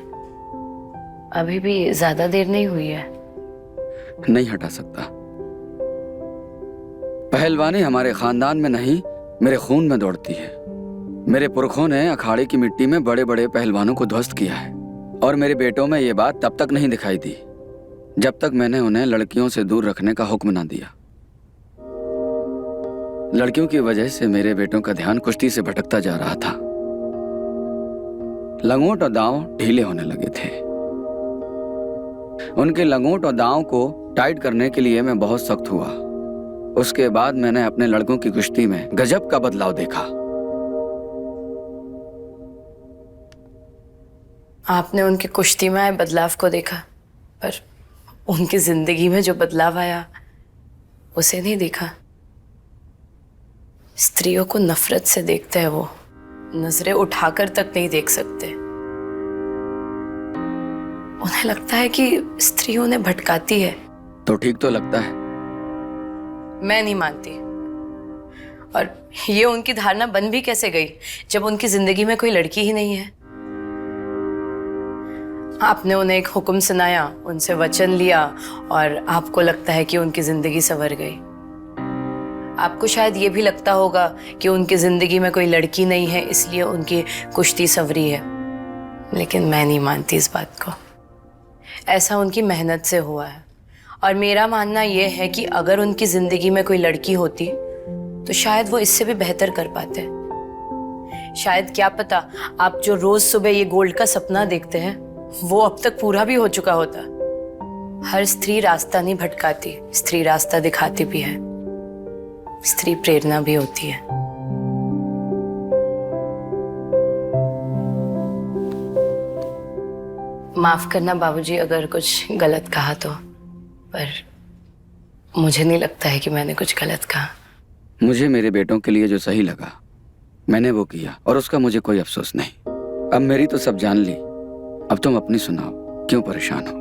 S14: अभी भी ज्यादा देर नहीं हुई है।
S16: नहीं हटा सकता। पहलवानी हमारे खानदान में नहीं, मेरे खून में दौड़ती है। मेरे पुरखों ने अखाड़े की मिट्टी में बड़े बड़े पहलवानों को ध्वस्त किया है और मेरे बेटों में ये बात तब तक नहीं दिखाई दी जब तक मैंने उन्हें लड़कियों से दूर रखने का हुक्म ना दिया। लड़कियों की वजह से मेरे बेटों का ध्यान कुश्ती से भटकता जा रहा था। लंगोट और दांव ढीले होने लगे थे। उनके लंगोट और दांव को टाइट करने के लिए मैं बहुत सख्त हुआ। उसके बाद मैंने अपने लड़कों की कुश्ती में गजब का बदलाव देखा।
S14: आपने उनकी कुश्ती में आए बदलाव को देखा, पर उनकी जिंदगी में जो बदलाव आया उसे नहीं देखा। स्त्रियों को नफरत से देखते हैं वो, नजरें उठाकर तक नहीं देख सकते। उन्हें लगता है कि स्त्री उन्हें भटकाती है।
S16: तो ठीक तो लगता है।
S14: मैं नहीं मानती। और ये उनकी धारणा बन भी कैसे गई जब उनकी जिंदगी में कोई लड़की ही नहीं है। आपने उन्हें एक हुक्म सुनाया, उनसे वचन लिया और आपको लगता है कि उनकी जिंदगी संवर गई। आपको शायद ये भी लगता होगा कि उनकी जिंदगी में कोई लड़की नहीं है इसलिए उनकी कुश्ती संवरी है, लेकिन मैं नहीं मानती इस बात को। ऐसा उनकी मेहनत से हुआ है और मेरा मानना यह है कि अगर उनकी जिंदगी में कोई लड़की होती तो शायद वो इससे भी बेहतर कर पाते। शायद क्या पता आप जो रोज सुबह ये गोल्ड का सपना देखते हैं वो अब तक पूरा भी हो चुका होता। हर स्त्री रास्ता नहीं भटकाती, स्त्री रास्ता दिखाती भी है, स्त्री प्रेरणा भी होती है। माफ करना बाबूजी अगर कुछ गलत कहा तो, पर मुझे नहीं लगता है कि मैंने कुछ गलत कहा।
S16: मुझे मेरे बेटों के लिए जो सही लगा मैंने वो किया और उसका मुझे कोई अफसोस नहीं। अब मेरी तो सब जान ली, अब तुम अपनी सुनाओ, क्यों परेशान हो?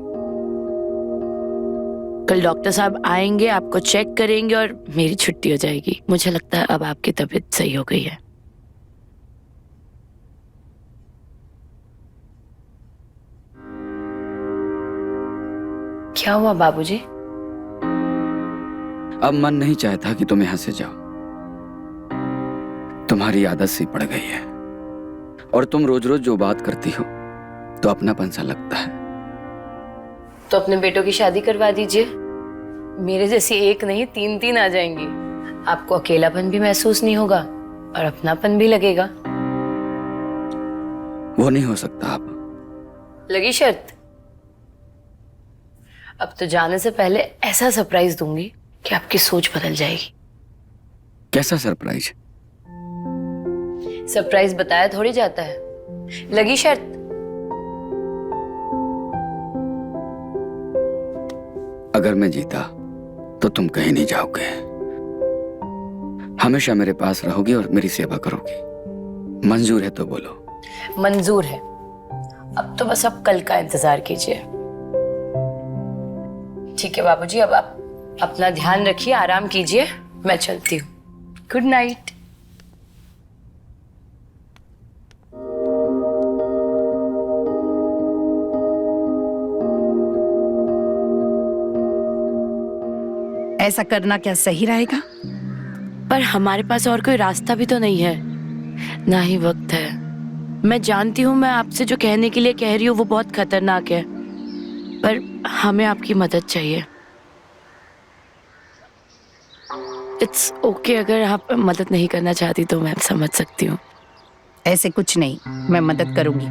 S8: कल डॉक्टर साहब आएंगे, आपको चेक करेंगे और मेरी छुट्टी हो जाएगी। मुझे लगता है अब आपकी तबीयत सही हो गई है।
S14: क्या हुआ बाबूजी?
S16: अब मन नहीं चाहता कि तुम यहां से जाओ। तुम्हारी आदत सी पड़ गई है और तुम रोज रोज जो बात करती हो तो अपनापन सा लगता है।
S14: तो अपने बेटों की शादी करवा दीजिए, मेरे जैसी एक नहीं 3-3 आ जाएंगी। आपको अकेलापन भी महसूस नहीं होगा और अपनापन भी लगेगा।
S16: वो नहीं हो सकता। अब
S14: लगी शर्त? अब तो जाने से पहले ऐसा सरप्राइज दूंगी कि आपकी सोच बदल जाएगी।
S16: कैसा सरप्राइज?
S14: सरप्राइज बताया थोड़ी जाता है। लगी शर्त?
S16: अगर मैं जीता तो तुम कहीं नहीं जाओगे, हमेशा मेरे पास रहोगी और मेरी सेवा करोगी। मंजूर है तो बोलो।
S14: मंजूर है। अब तो बस आप कल का इंतजार कीजिए। ठीक है बाबूजी, अब आप अपना ध्यान रखिए, आराम कीजिए, मैं चलती हूँ। Good night.
S18: ऐसा करना क्या सही रहेगा?
S8: पर हमारे पास और कोई रास्ता भी तो नहीं है, ना ही वक्त है। मैं जानती हूँ मैं आपसे जो कहने के लिए कह रही हूँ वो बहुत खतरनाक है, पर हमें आपकी मदद चाहिए। इट्स ओके अगर आप मदद नहीं करना चाहती तो मैं समझ सकती हूँ।
S18: ऐसे कुछ नहीं, मैं मदद करूंगी।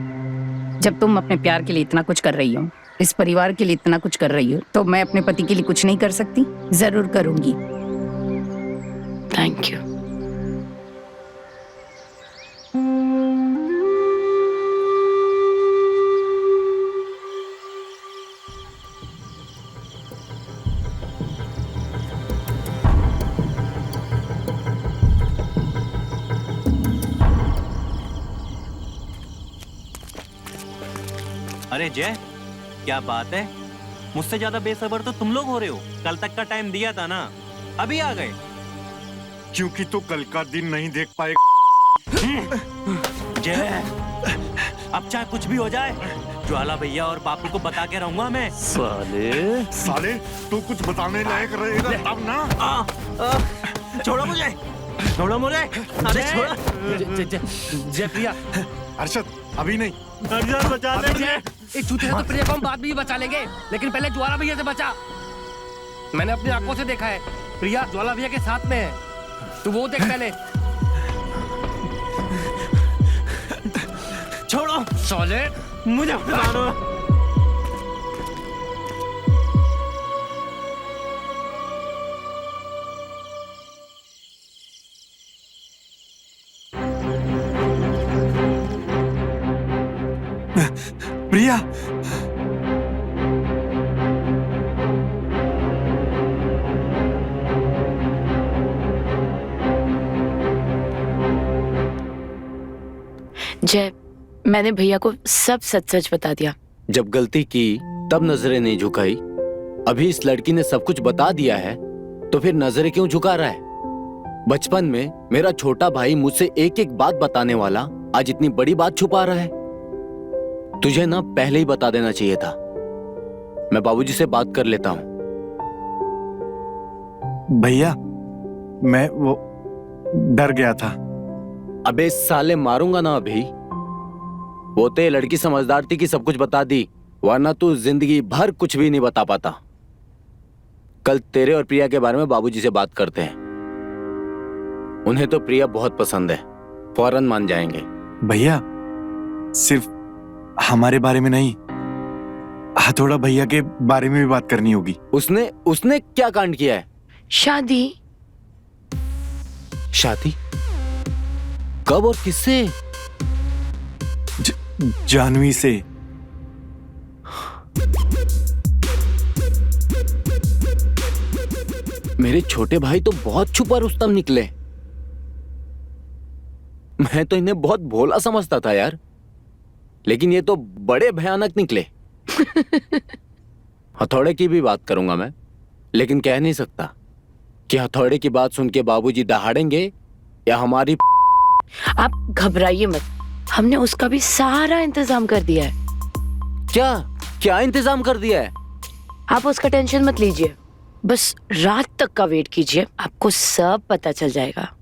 S18: जब तुम अपने प्यार के लिए इतना कुछ कर रही हो, इस परिवार के लिए इतना कुछ कर रही हो, तो मैं अपने पति के लिए कुछ नहीं कर सकती? जरूर करूंगी।
S8: Thank you.
S6: अरे जय, क्या बात है? मुझसे ज्यादा बेसब्र तो तुम लोग हो रहे हो। कल तक का टाइम दिया था ना, अभी आ गए।
S2: क्योंकि तू कल का दिन नहीं देख पाए।
S6: जय, अब चाहे कुछ भी हो जाए, ज्वाला भैया और बापू को बता के रहूंगा मैं।
S2: साले तू कुछ बताने लायक रहेगा तब ना।
S6: छोड़ो मुझे, छोड़ो मुझे। अरे छोड़ो।
S5: जय प्रिया।
S2: अर्शद अभी नहीं।
S5: अर्शद बचा ले। इस चूते से तो प्रिया को हम बाद में ही बचा लेंगे, लेकिन पहले ज्वाला भैया से बचा। मैंने अपनी आंखों से देखा है, प्रिया ज्वाला भैया के साथ में है। तू वो देख पहले। छोड़ो साले, मुझे मारो।
S2: प्रिया,
S8: जय, मैंने भैया को सब सच सच बता दिया।
S13: जब गलती की तब नजरें नहीं झुकाई। अभी इस लड़की ने सब कुछ बता दिया है तो फिर नजरें क्यों झुका रहा है? बचपन में मेरा छोटा भाई मुझसे एक एक बात बताने वाला आज इतनी बड़ी बात छुपा रहा है। तुझे ना पहले ही बता देना चाहिए था। मैं बाबूजी से बात कर लेता हूँ।
S2: भैया मैं वो डर गया था।
S13: अबे साले मारूंगा ना अभी। वो तो ये लड़की समझदार थी कि सब कुछ बता दी, वरना तू जिंदगी भर कुछ भी नहीं बता पाता। कल तेरे और प्रिया के बारे में बाबूजी से बात करते हैं। उन्हें तो प्रिया बहुत पसंद है, फौरन मान जाएंगे।
S2: भैया सिर्फ हमारे बारे में नहीं, हथौड़ा भैया के बारे में भी बात करनी होगी।
S13: उसने क्या कांड किया है?
S8: शादी।
S13: शादी? कब और किससे?
S2: जानवी से।
S13: मेरे छोटे भाई तो बहुत छुपा रुस्तम निकले। मैं तो इन्हें बहुत भोला समझता था यार, लेकिन ये तो बड़े भयानक निकले। हथौड़े की भी बात करूंगा मैं, लेकिन कह नहीं सकता कि हथौड़े की बात सुन के बाबूजी दहाड़ेंगे या हमारी।
S8: आप घबराइए मत, हमने उसका भी सारा इंतजाम कर दिया है।
S13: क्या इंतजाम कर दिया है?
S8: आप उसका टेंशन मत लीजिए, बस रात तक का वेट कीजिए, आपको सब पता चल जाएगा।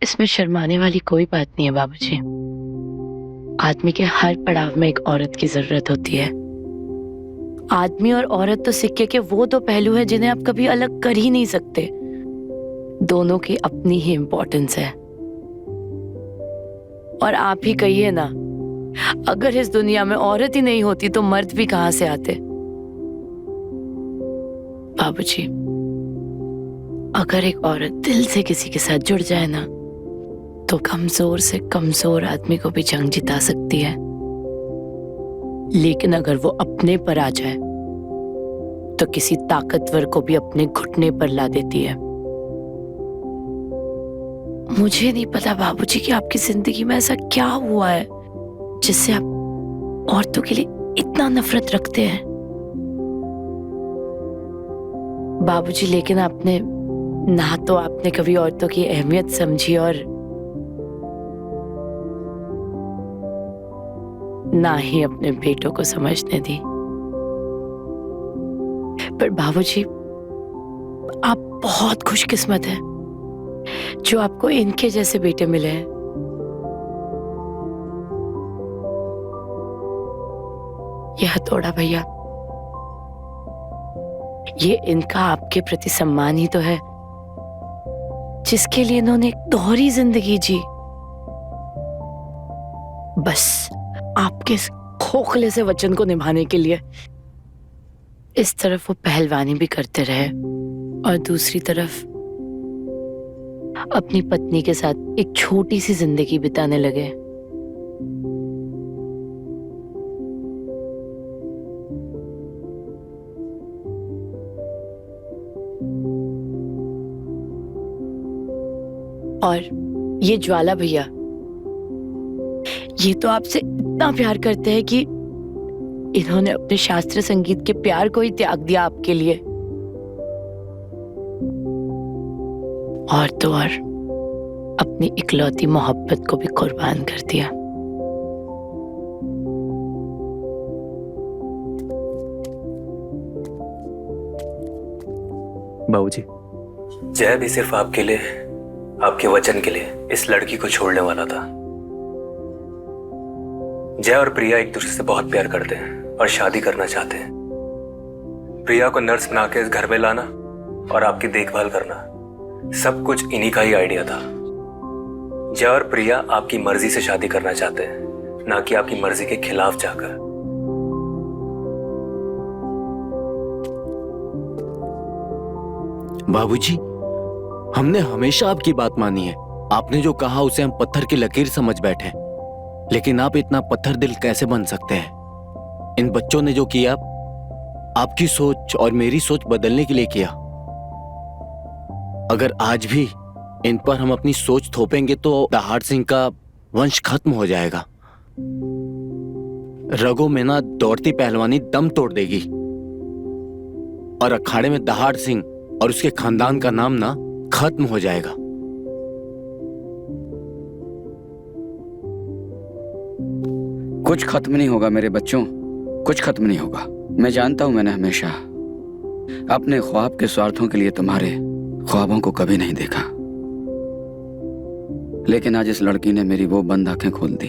S8: इसमें शर्माने वाली कोई बात नहीं है बाबूजी। आदमी के हर पड़ाव में एक औरत की जरूरत होती है। आदमी और औरत तो सिक्के के वो दो पहलू हैं जिन्हें आप कभी अलग कर ही नहीं सकते। दोनों की अपनी ही इंपॉर्टेंस है। और आप ही कहिए ना, अगर इस दुनिया में औरत ही नहीं होती तो मर्द भी कहां से आते? बाबूजी, अगर एक औरत दिल से किसी के साथ जुड़ जाए ना, तो कमजोर से कमजोर आदमी को भी जंग जिता सकती है। लेकिन अगर वो अपने पर आ जाए तो किसी ताकतवर को भी अपने घुटने पर ला देती है। मुझे नहीं पता बाबूजी कि आपकी जिंदगी में ऐसा क्या हुआ है जिससे आप औरतों के लिए इतना नफरत रखते हैं बाबूजी। लेकिन आपने ना तो आपने कभी औरतों की अहमियत समझी और ना ही अपने बेटों को समझने दी। पर बाबूजी, आप बहुत खुशकिस्मत हैं जो आपको इनके जैसे बेटे मिले हैं। यह हथौड़ा भैया, ये इनका आपके प्रति सम्मान ही तो है जिसके लिए इन्होंने एक दोहरी जिंदगी जी। बस आपके इस खोखले से वचन को निभाने के लिए इस तरफ वो पहलवानी भी करते रहे और दूसरी तरफ अपनी पत्नी के साथ एक छोटी सी जिंदगी बिताने लगे। और ये ज्वाला भैया, ये तो आपसे इतना प्यार करते हैं कि इन्होंने अपने शास्त्रीय संगीत के प्यार को ही त्याग दिया आपके लिए। और तो और अपनी इकलौती मोहब्बत को भी कुर्बान कर दिया।
S12: बाबूजी, जय भी सिर्फ आपके लिए, आपके वचन के लिए इस लड़की को छोड़ने वाला था। जय और प्रिया एक दूसरे से बहुत प्यार करते हैं और शादी करना चाहते हैं। प्रिया को नर्स बना के इस घर में लाना और आपकी देखभाल करना, सब कुछ इन्हीं का ही आइडिया था। जय और प्रिया आपकी मर्जी से शादी करना चाहते हैं, ना कि आपकी मर्जी के खिलाफ जाकर।
S13: बाबूजी, हमने हमेशा आपकी बात मानी है। आपने जो कहा उसे हम पत्थर की लकीर समझ बैठे, लेकिन आप इतना पत्थर दिल कैसे बन सकते हैं? इन बच्चों ने जो किया आपकी सोच और मेरी सोच बदलने के लिए किया। अगर आज भी इन पर हम अपनी सोच थोपेंगे तो दहाड़ सिंह का वंश खत्म हो जाएगा। रगों में ना दौड़ती पहलवानी दम तोड़ देगी।
S6: और अखाड़े में दहाड़ सिंह और उसके खानदान का नाम ना खत्म हो जाएगा।
S16: कुछ खत्म नहीं होगा मेरे बच्चों, कुछ खत्म नहीं होगा। मैं जानता हूं मैंने हमेशा अपने ख्वाब के स्वार्थों के लिए तुम्हारे ख्वाबों को कभी नहीं देखा, लेकिन आज इस लड़की ने मेरी वो बंद आंखें खोल दी।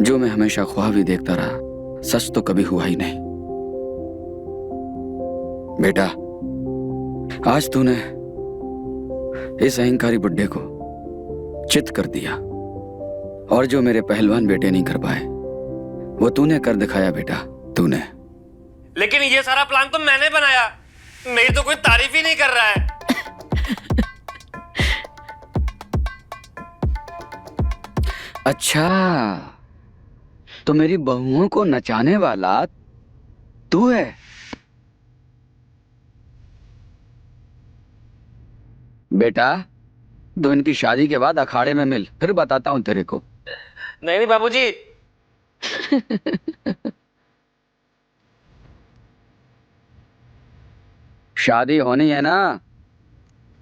S16: जो मैं हमेशा ख्वाब ही देखता रहा, सच तो कभी हुआ ही नहीं। बेटा, आज तूने इस अहंकारी बुड्ढे को चित कर दिया, और जो मेरे पहलवान बेटे नहीं कर पाए वो तूने कर दिखाया बेटा, तूने।
S5: लेकिन ये सारा प्लान तो मैंने बनाया, मेरी तो कोई तारीफ ही नहीं कर रहा है।
S16: अच्छा, तो मेरी बहुओं को नचाने वाला तू है? बेटा, तो इनकी शादी के बाद अखाड़े में मिल, फिर बताता हूं तेरे को।
S5: नहीं नहीं बाबूजी।
S16: शादी होनी है ना,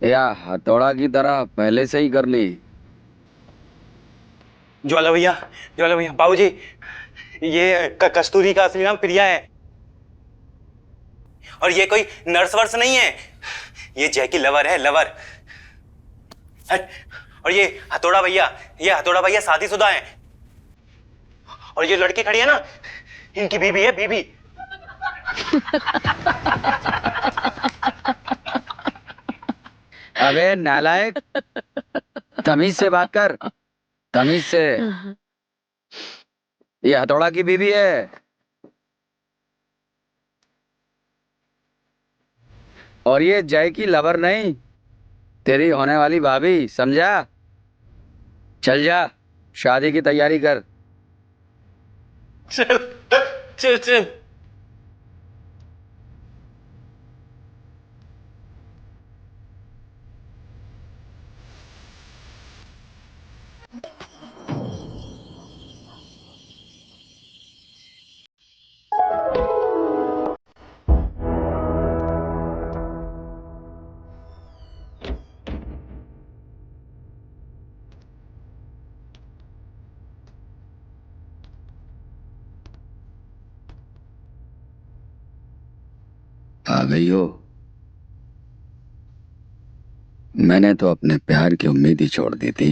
S16: या हथौड़ा की तरह पहले से ही कर ली?
S10: ज्वाला भैया, ज्वाला भैया, बाबूजी, ये कस्तूरी का असली नाम प्रिया है, और ये कोई नर्स वर्स नहीं है, ये जय की लवर है, लवर। और ये हथौड़ा भैया, ये हथौड़ा भैया शादीशुदा है, और ये लड़की खड़ी है ना, इनकी बीबी है, बीबी।
S16: अबे नालायक, तमीज से बात कर, तमीज से। ये हथौड़ा की बीबी है, और ये जय की लवर नहीं, तेरी होने वाली भाभी, समझा? चल जा, शादी की तैयारी कर।
S5: चल चल चल।
S16: आ गई हो? मैंने तो अपने प्यार की उम्मीद ही छोड़ दी थी।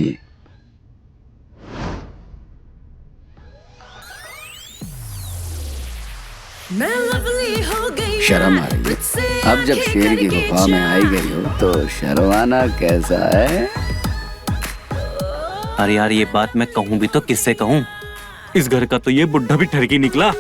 S16: शर्म आ रही है? अब जब शेर की गुफा में आई गई हो तो शर्माना कैसा है?
S11: अरे यार, ये बात मैं कहूं भी तो किससे कहूं? इस घर का तो ये बुढ़ा भी ठरकी निकला।